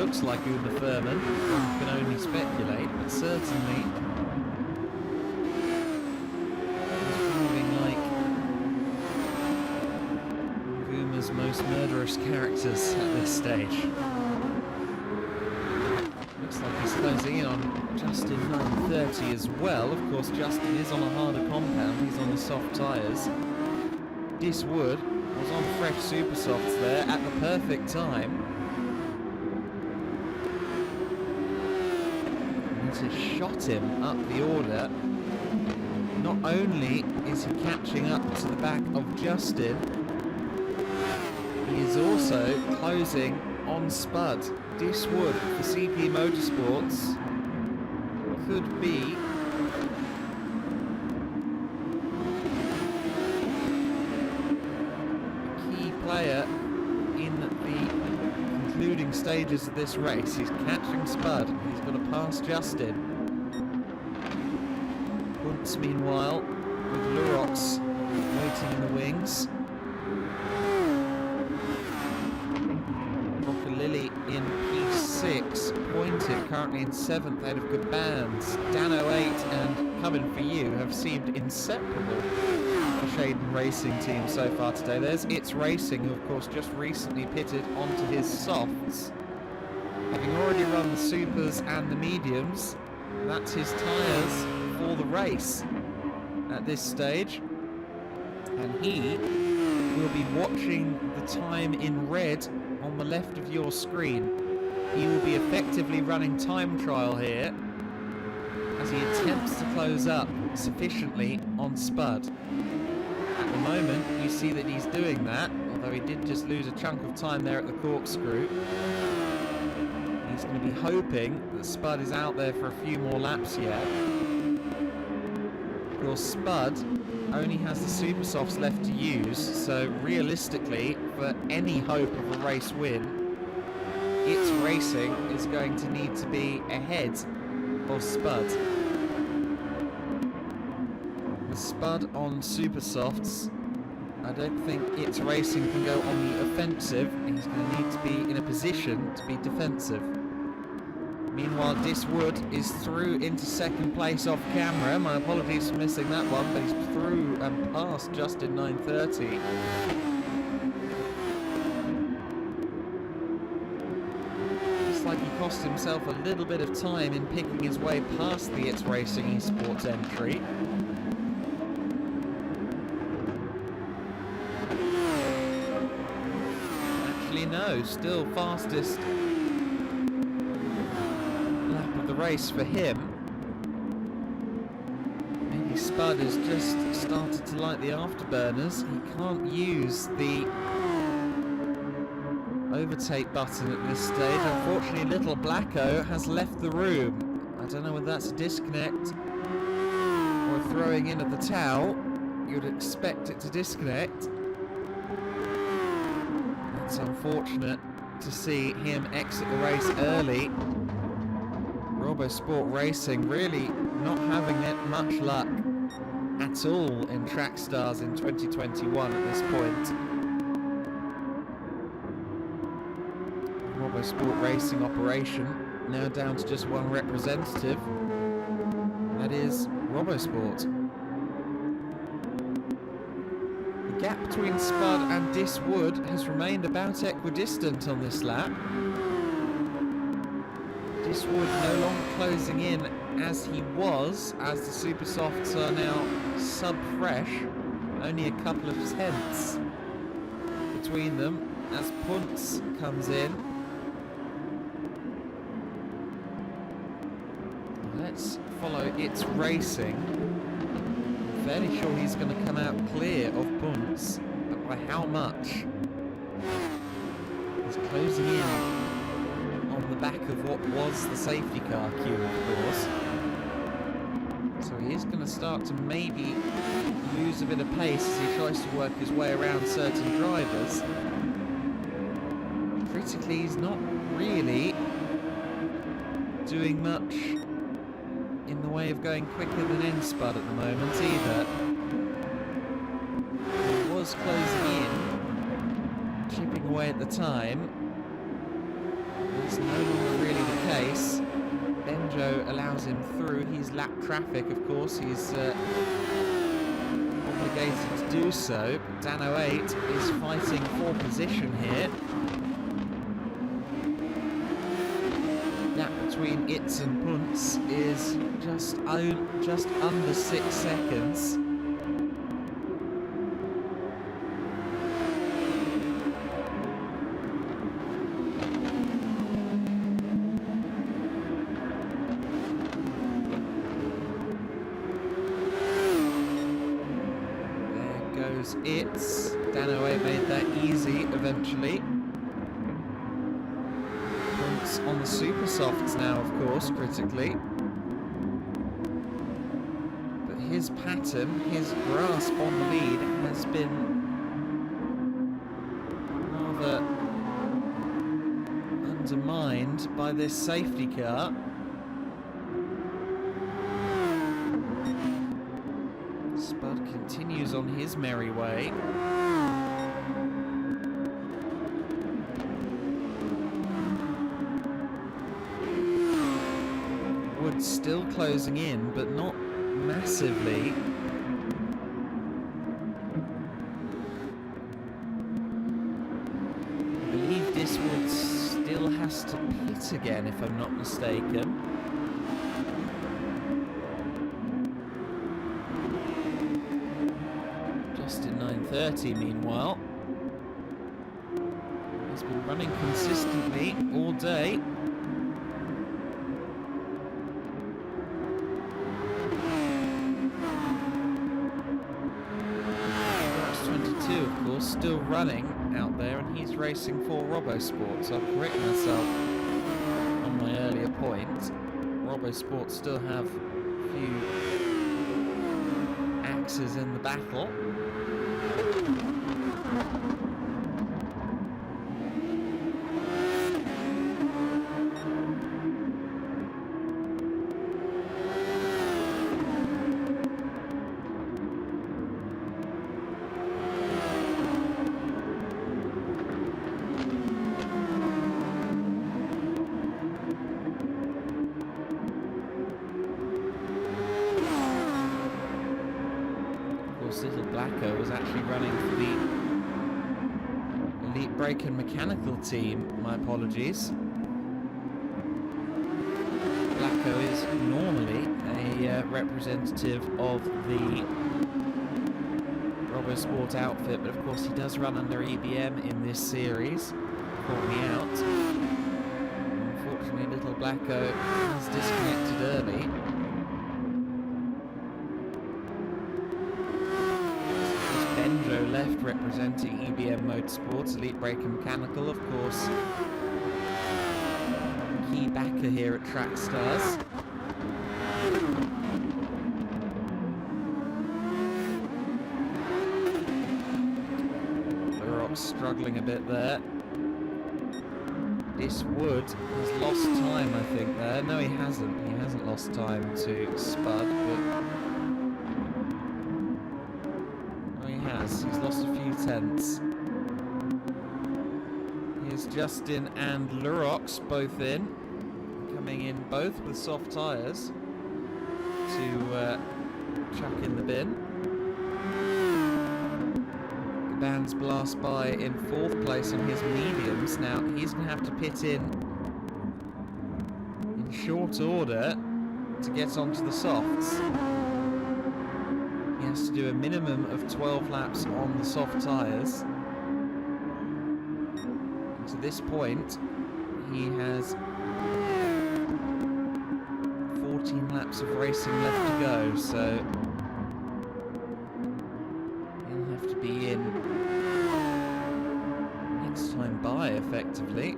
looks like Uma Thurman. One can only speculate, but certainly he's moving like Uma's most murderous characters at this stage. Looks like he's closing in on Justin 930 as well. Of course, Justin is on a harder compound. He's on the soft tyres. This Wood was on fresh super softs there at the perfect time. And it has shot him up the order. Not only is he catching up to the back of Justin, he is also closing on Spud. This Wood for CP Motorsports could be a key player in the concluding stages of this race. He's catching Spud. He's got to pass Justin. Kuntz, meanwhile, with Lurox waiting in the wings. Lily in P6, Pointed currently in 7th out of good bands. Dano 8 and Coming For You have seemed inseparable for Shaden Racing team so far today. There's It's Racing, who of course just recently pitted onto his softs. Having already run the supers and the mediums, that's his tyres for the race at this stage. And he will be watching the time in red on the left of your screen. He will be effectively running time trial here as he attempts to close up sufficiently on Spud. At the moment, you see that he's doing that, although he did just lose a chunk of time there at the corkscrew. He's going to be hoping that Spud is out there for a few more laps yet. Of course, Spud only has the super softs left to use, so realistically, for any hope of a race win, It's Racing is going to need to be ahead of Spud. With Spud on super softs, I don't think It's Racing can go on the offensive. He's going to need to be in a position to be defensive. Meanwhile, Dis Wood is through into second place off camera. My apologies for missing that one, but he's through and past Justin 930. Looks like he cost himself a little bit of time in picking his way past the It's Racing Esports entry. Actually, no, still fastest race for him. Maybe Spud has just started to light the afterburners. He can't use the overtake button at this stage. Unfortunately, Little Blacko has left the room. I don't know whether that's a disconnect or a throwing in of the towel. You'd expect it to disconnect. It's unfortunate to see him exit the race early. RoboSport Racing really not having much luck at all in Track Stars in 2021 at this point. RoboSport Racing operation now down to just one representative. That is RoboSport. The gap between Spud and Dis Wood has remained about equidistant on this lap. Dis Wood no longer closing in as he was, as the super softs are now sub-fresh, only a couple of tenths between them as Puntz comes in. Let's follow It's Racing. I'm fairly sure he's going to come out clear of Puntz, but by how much? He's closing in on the back of what was the safety car queue, of course. So he is going to start to maybe lose a bit of pace as he tries to work his way around certain drivers. Critically, he's not really doing much in the way of going quicker than N-Spud at the moment either. He was closing in, chipping away at the time. That's no longer really the case. Benjo allows him through. He's lapped traffic, of course. He's obligated to do so. But Dan 08 is fighting for position here. Gap between Itz and Punts is just under 6 seconds. It's Dan 08 made that easy eventually. Punts on the super softs now, of course, critically. But his pattern, his grasp on the lead has been rather undermined by this safety car. Spud continues on his merry way. Wood still closing in, but not massively. I believe this Wood still has to pit again, if I'm not mistaken. Justin 930, meanwhile, has been running consistently all day. That's 22, of course, still running out there, and he's racing for RoboSport, so I'll correct myself on my earlier point. RoboSport still have a few axes in the battle. Little Blacko was actually running for the Elite Brake and Mechanical team. My apologies. Blacko is normally a representative of the RoboSport outfit, but of course he does run under EBM in this series. Caught me out. Unfortunately, little Blacko is disconnected early. Benjo left representing EBM Motorsports, Elite Brake and Mechanical, of course. Key backer here at Track Stars. Lurok's struggling a bit there. This Wood has lost time, I think, there. No, he hasn't. He hasn't lost time to Spud, but he's lost a few tenths. Here's Justin and Lurox both in, coming in both with soft tyres to chuck in the bin. Gaban's blast by in 4th place on his mediums. Now he's going to have to pit in short order to get onto the softs. He has to do a minimum of 12 laps on the soft tyres. And to this point, he has 14 laps of racing left to go, so he'll have to be in next time by, effectively.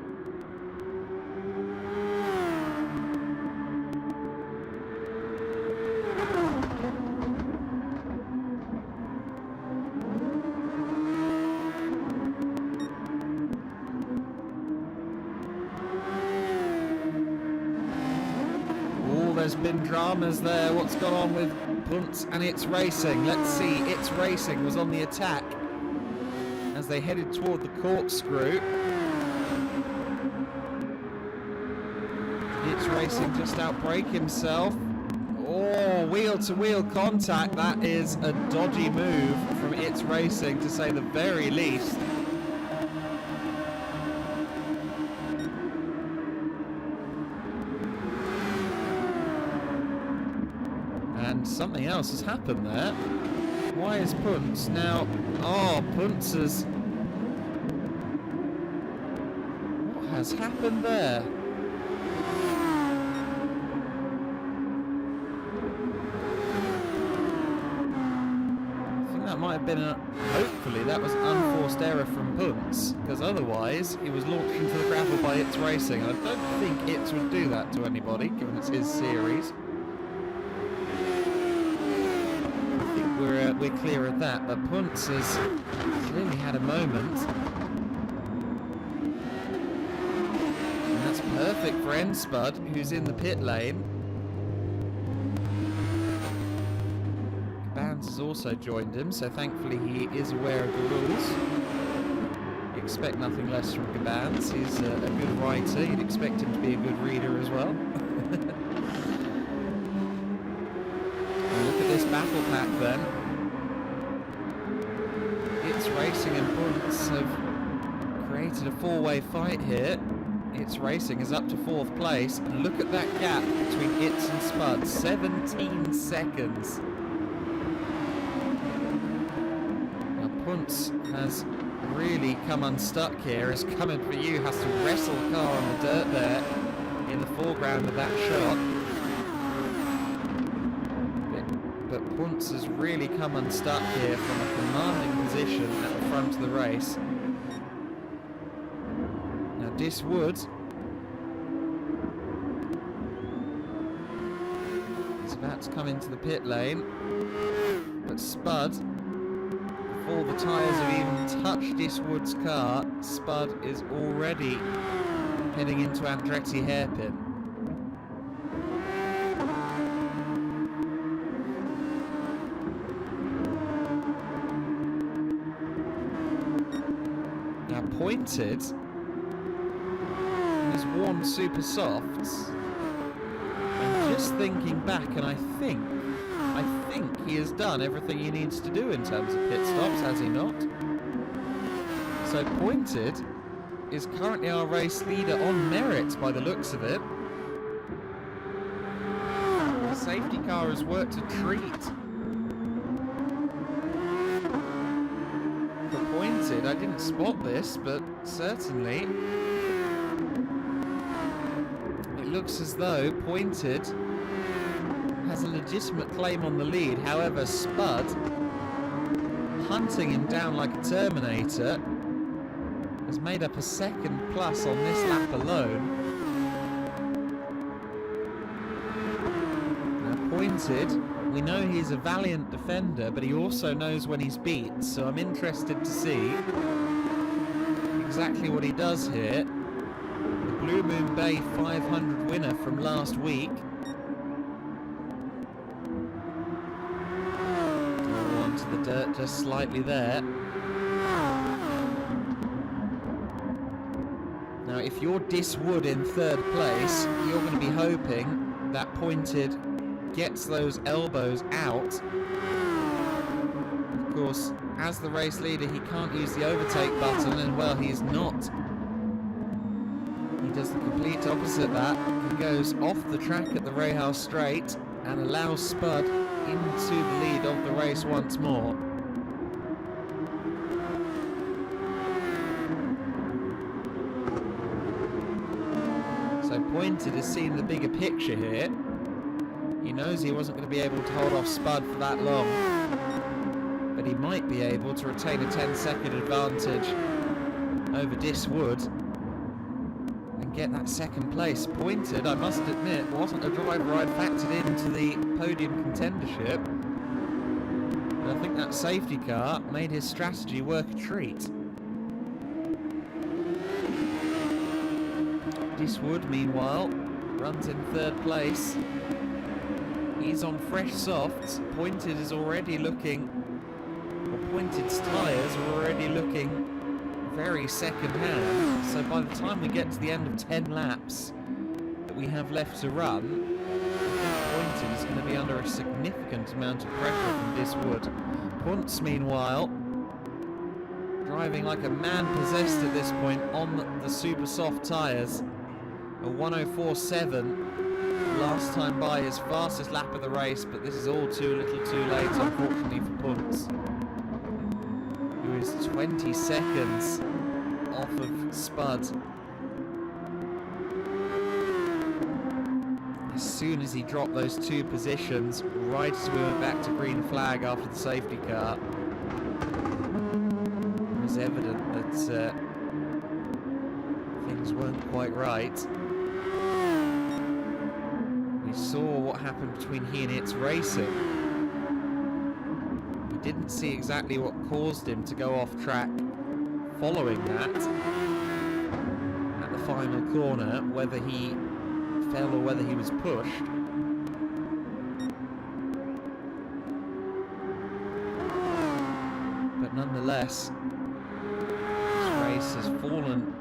There's been dramas there. What's gone on with Punts and It's Racing? Let's see. It's Racing was on the attack as they headed toward the corkscrew. It's Racing just outbrake himself. Oh, wheel-to-wheel contact. That is a dodgy move from It's Racing, to say the very least. And something else has happened there. Why is Puntz now... Oh, Puntz has... What has happened there? I think that might have been a... Hopefully that was an unforced error from Puntz, because otherwise he was launched into the gravel by It's Racing. I don't think It's would do that to anybody, given it's his series. We're clear of that, but Puntz has clearly had a moment. And that's perfect for N-Spud, who's in the pit lane. Cabannes has also joined him, so thankfully he is aware of the rules. You expect nothing less from Cabannes. He's a good writer. You'd expect him to be a good reader as well. Look at this battle pack then. It's Racing and Puntz have created a four-way fight here. It's Racing is up to 4th place. And look at that gap between It's and Spud. 17 seconds. Now Puntz has really come unstuck here. As Coming For You has to wrestle the car on the dirt there in the foreground of that shot. But Puntz has really come unstuck here from a commanding position at the front of the race. Now Diswood is about to come into the pit lane, but Spud, before the tyres have even touched Diswood's car, Spud is already heading into Andretti hairpin. Pointed has worn super softs, and just thinking back, and I think he has done everything he needs to do in terms of pit stops, has he not? So Pointed is currently our race leader on merit by the looks of it. The safety car has worked a treat. I didn't spot this, but certainly it looks as though Pointed has a legitimate claim on the lead. However, Spud, hunting him down like a Terminator, has made up a second plus on this lap alone. Now Pointed, we know he's a valiant defender, but he also knows when he's beat, so I'm interested to see exactly what he does here. The Blue Moon Bay 500 winner from last week. Oh, onto the dirt just slightly there. Now, if you're Diswood in 3rd place, you're going to be hoping that Pointed gets those elbows out. Of course, as the race leader, he can't use the overtake button, and well, he's not. He does the complete opposite that. He goes off the track at the Rahal Straight and allows Spud into the lead of the race once more. So Pointed has seen the bigger picture here. He knows he wasn't going to be able to hold off Spud for that long, but he might be able to retain a 10-second advantage over Diswood and get that 2nd place. Pointed, I must admit, wasn't a driver I'd factored into the podium contendership, but I think that safety car made his strategy work a treat. Diswood, meanwhile, runs in 3rd place. He's on fresh softs. Pointed is already looking, or Pointed's tyres are already looking very second-hand. So by the time we get to the end of 10 laps, that we have left to run, Pointed is going to be under a significant amount of pressure from this wood. Punts, meanwhile, driving like a man possessed at this point on the super soft tyres. A 104.7 last time by, his fastest lap of the race, but this is all too little too late, unfortunately, for Punts, who is 20 seconds off of Spud. As soon as he dropped those 2 positions, right as we went back to green flag after the safety car, it was evident that things weren't quite right. We saw what happened between he and It's Racing. We didn't see exactly what caused him to go off track following that at the final corner, whether he fell or whether he was pushed. But nonetheless, this race has fallen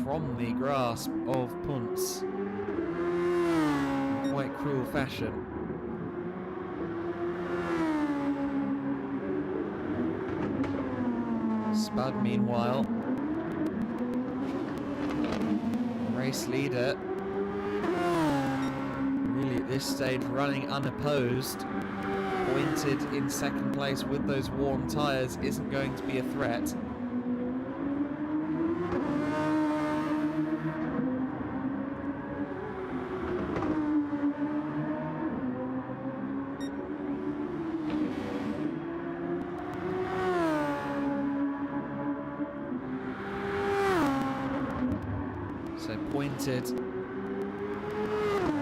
from the grasp of Punts in quite cruel fashion. Spud, meanwhile, race leader, really at this stage running unopposed. Pointed in second place with those worn tyres isn't going to be a threat. So Pointed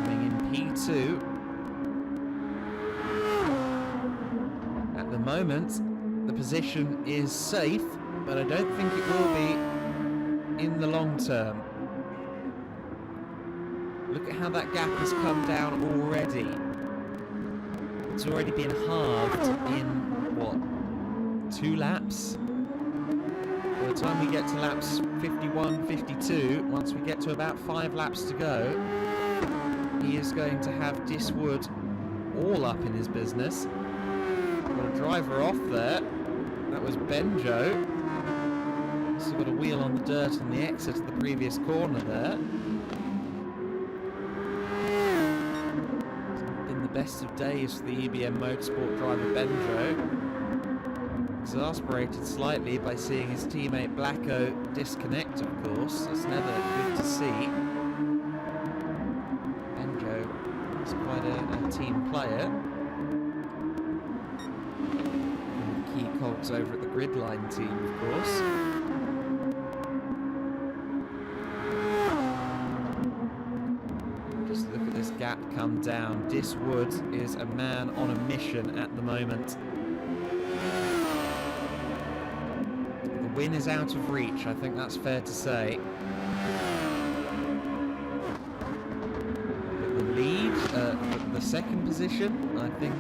coming in P2. At the moment, the position is safe, but I don't think it will be in the long term. Look at how that gap has come down already. It's already been halved in, what, 2 laps? By the time we get to laps 51, 52, once we get to about 5 laps to go, he is going to have Diswood all up in his business. Got a driver off there. That was Benjo. Also got a wheel on the dirt on the exit of the previous corner there. It's not been the best of days for the EBM Motorsport driver Benjo. Exasperated slightly by seeing his teammate Blacko disconnect, of course. That's never good to see. Benjo is quite a team player. Key cogs over at the Gridline team, of course. Just look at this gap come down. Diswood is a man on a mission at the moment. The win is out of reach, I think that's fair to say. But the lead, the second position, I think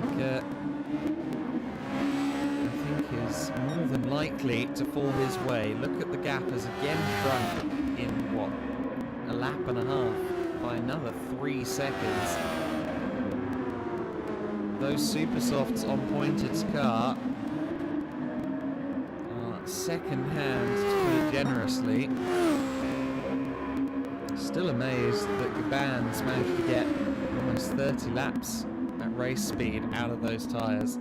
is more than likely to fall his way. Look at the gap has again shrunk in, what, a lap and a half by another 3 seconds. Those super softs on Pointed's car are second hand, to put it generously. Still amazed that Gaban's managed to get almost 30 laps at race speed out of those tyres.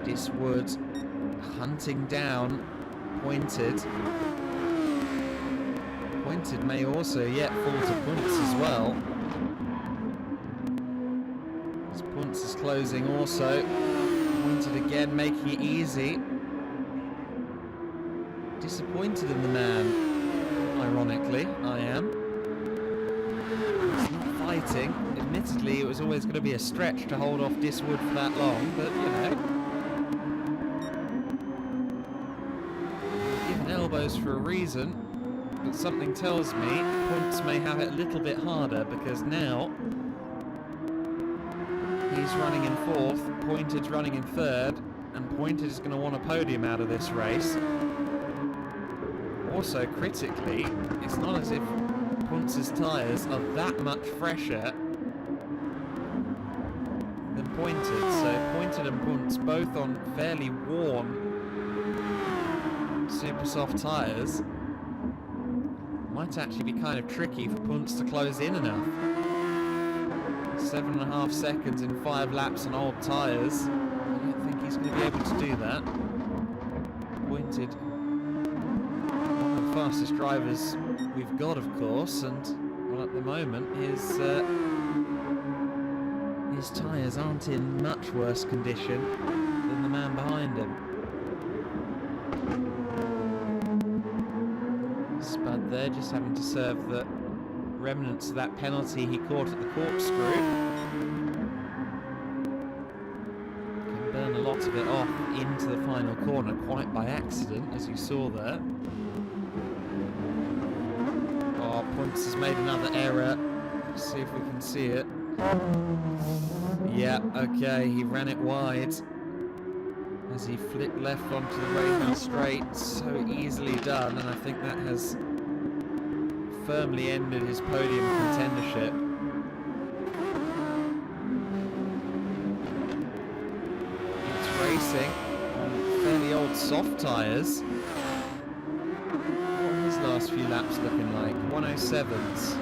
Diswood hunting down Pointed. Pointed may also yet fall to Punts as well. As Punts is closing also. Pointed again, making it easy. Disappointed in the man, ironically, I am. He's not fighting. Admittedly, it was always going to be a stretch to hold off Diswood for that long, but you know. Elbows for a reason, but something tells me Punts may have it a little bit harder, because now he's running in 4th, Pointed's running in 3rd, and Pointed is going to want a podium out of this race. Also, critically, it's not as if Puntz's tyres are that much fresher than Pointed. So Pointed and Puntz both on fairly worn super soft tyres. Might actually be kind of tricky for Puntz to close in enough. 7.5 seconds in 5 laps on old tyres. I don't think he's going to be able to do that. Pointed, one of the fastest drivers we've got, of course, and well, at the moment his tyres aren't in much worse condition than the man behind him. Spud there, just having to serve the remnants of that penalty he caught at the corkscrew. Can burn a lot of it off into the final corner quite by accident, as you saw there. Oh, Puntz has made another error. Let's see if we can see it. Yeah, okay, he ran it wide as he flipped left onto the Rahal straight. So easily done, and I think that has firmly ended his podium contendership. It's racing on fairly old soft tyres. What are his last few laps looking like? 107s.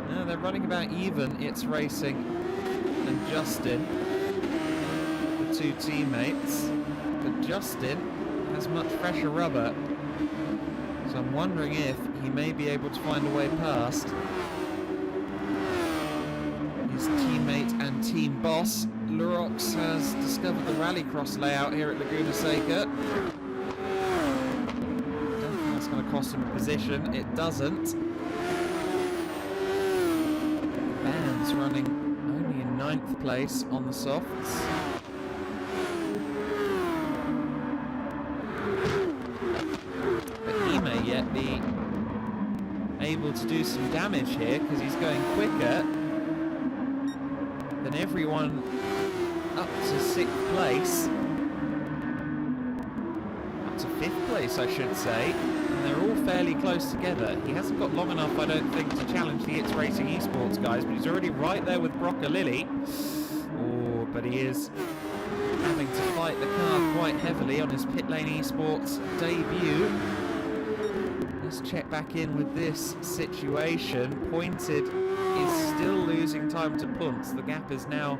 No, they're running about even. It's racing and Justin, the two teammates, but Justin has much fresher rubber. So I'm wondering if he may be able to find a way past his teammate and team boss. Lurox has discovered the rallycross layout here at Laguna Seca. Don't think that's going to cost him a position. It doesn't. Band's running only in 9th place on the softs. Yet be able to do some damage here because he's going quicker than everyone up to 6th place, up to 5th place I should say, and they're all fairly close together. He hasn't got long enough, I don't think, to challenge the It's Racing Esports guys, but he's already right there with Broccolilli. Oh, but he is having to fight the car quite heavily on his Pit Lane Esports debut. Let's check back in with this situation. Pointed is still losing time to Puntz. The gap is now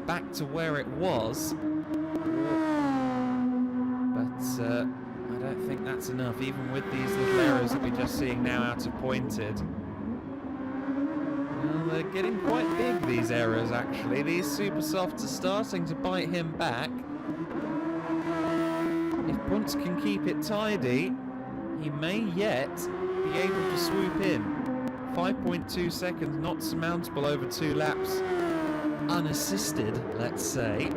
back to where it was. But I don't think that's enough, even with these little errors that we're just seeing now out of Pointed. Well, they're getting quite big, these errors, actually. These super softs are starting to bite him back. If Puntz can keep it tidy, he may yet be able to swoop in. 5.2 seconds, not surmountable over 2 laps. Unassisted, let's say.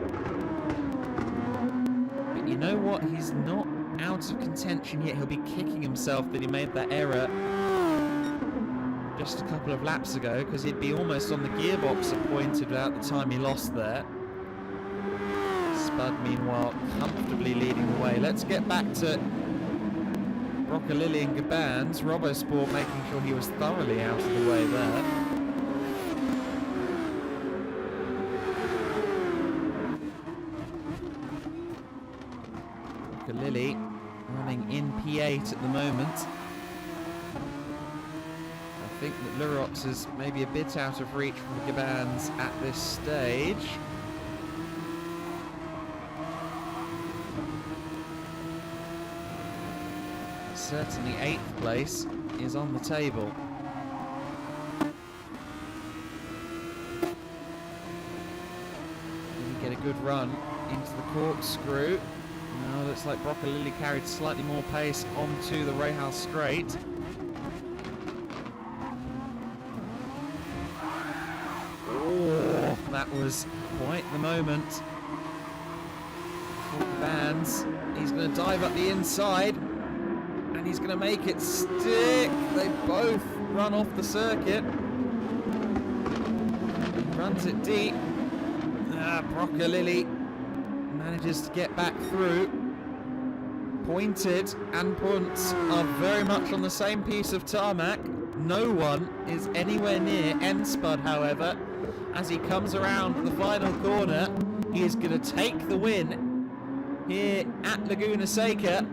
But you know what? He's not out of contention yet. He'll be kicking himself that he made that error just a couple of laps ago, because he'd be almost on the gearbox at Pointed without the time he lost there. Spud, meanwhile, comfortably leading the way. Let's get back to Broccolilli and Gabans. Robosport making sure he was thoroughly out of the way there. Broccolilli running in P8 at the moment. I think that Lurox is maybe a bit out of reach from Gabans at this stage. Certainly 8th place is on the table. Did he get a good run into the corkscrew? Now looks like Broccolilli carried slightly more pace onto the Rahal straight. Oh, that was quite the moment for the bands. He's going to dive up the inside. And he's going to make it stick. They both run off the circuit. He runs it deep. Broccolilli manages to get back through. Pointed and Punts are very much on the same piece of tarmac. No one is anywhere near N-Spud, however. As he comes around the final corner, he is going to take the win here at Laguna Seca.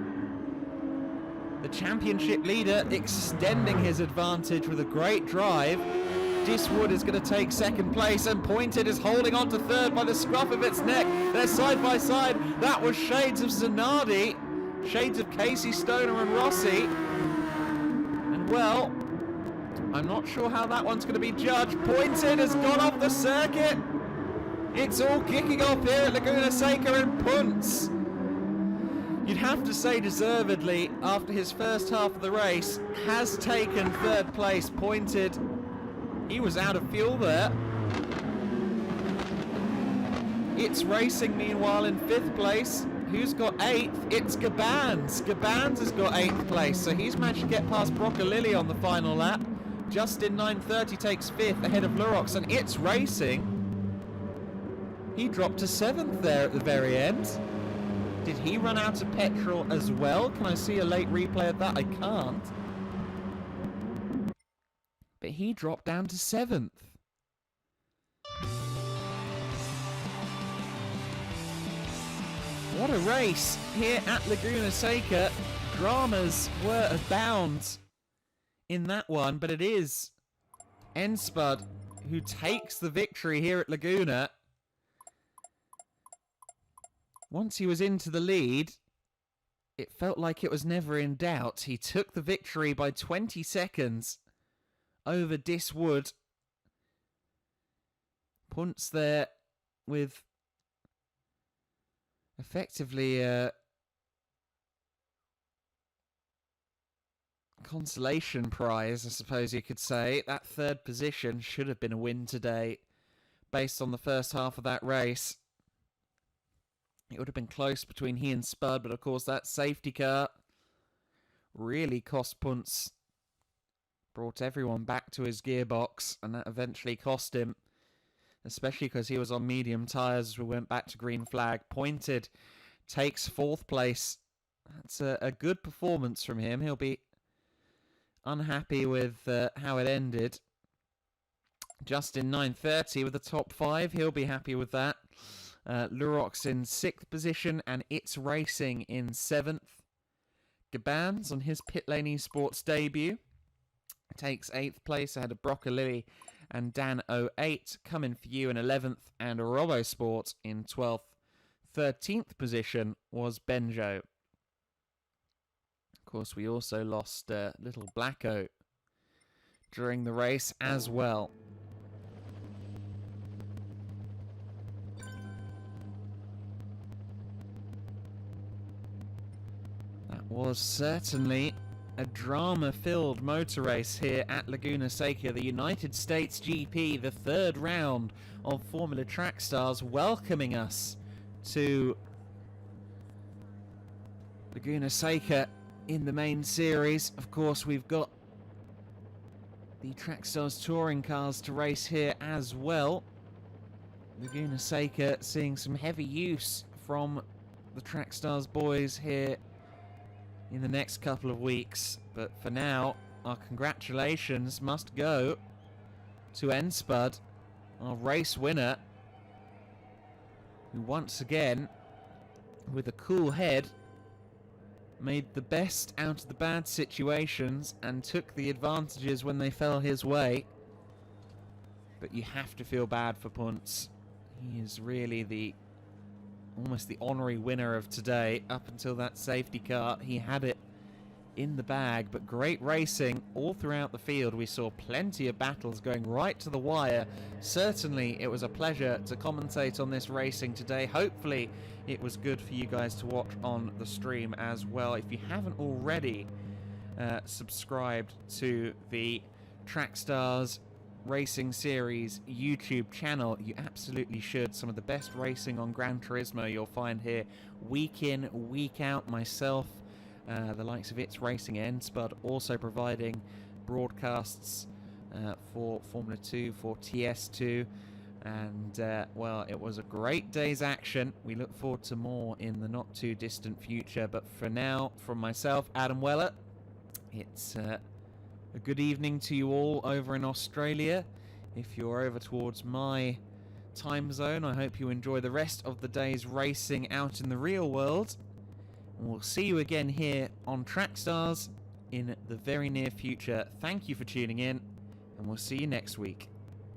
The championship leader extending his advantage with a great drive. Diswood is going to take second place, and Pointed is holding on to third by the scruff of its neck. They're side by side. That was shades of Zanardi, shades of Casey Stoner and Rossi. And well, I'm not sure how that one's going to be judged. Pointed has gone off the circuit. It's all kicking off here at Laguna Seca, and Punts, you'd have to say deservedly, after his first half of the race, has taken third place. Pointed, he was out of fuel there. It's Racing, meanwhile, in fifth place. Who's got eighth? It's Gabans. Gabans has got eighth place, so he's managed to get past Broccolilli on the final lap. Justin 930 takes fifth ahead of Lurox, and It's Racing, he dropped to seventh there at the very end. Did he run out of petrol as well? Can I see a late replay of that? I can't. But he dropped down to seventh. What a race here at Laguna Seca. Dramas were abound in that one, but it is N-Spud who takes the victory here at Laguna. Once he was into the lead, it felt like it was never in doubt. He took the victory by 20 seconds over Diswood. Punts there with effectively a consolation prize, I suppose you could say. That third position should have been a win today based on the first half of that race. It would have been close between he and Spud, but of course that safety car really cost Punts. Brought everyone back to his gearbox, and that eventually cost him, especially because he was on medium tyres as we went back to green flag. Pointed takes fourth place. That's a good performance from him. He'll be unhappy with how it ended. Justin 930 with the top five. He'll be happy with that. Lurox in sixth position, and It's Racing in seventh. Gabans on his pit lane esports debut takes eighth place ahead of Broccolilli and Dan 08. Coming for you in 11th, and Robosport in 12th. 13th position was Benjo. Of course, we also lost Little Blacko during the race as well. That was certainly a drama-filled motor race here at Laguna Seca, the United States GP, the third round of Formula Track Stars, welcoming us to Laguna Seca in the main series. Of course, we've got the Track Stars touring cars to race here as well. Laguna Seca seeing some heavy use from the Track Stars boys here in the next couple of weeks, but for now our congratulations must go to N-Spud, our race winner, who once again, with a cool head, made the best out of the bad situations and took the advantages when they fell his way. But you have to feel bad for Punts. He is really almost the honorary winner of today. Up until that safety car, he had it in the bag, but great racing all throughout the field. We saw plenty of battles going right to the wire. Certainly it was a pleasure to commentate on this racing today. Hopefully it was good for you guys to watch on the stream as well. If you haven't already subscribed to the Trackstars Racing Series YouTube channel, you absolutely should. Some of the best racing on Gran Turismo you'll find here week in, week out. Myself, the likes of It's Racing and N-Spud also providing broadcasts for Formula 2, for TS2, And, well, it was a great day's action. We look forward to more in the not too distant future. But for now, from myself, Adam Weller, it's a good evening to you all over in Australia. If you're over towards my time zone, I hope you enjoy the rest of the day's racing out in the real world. And we'll see you again here on Trackstars in the very near future. Thank you for tuning in, and we'll see you next week.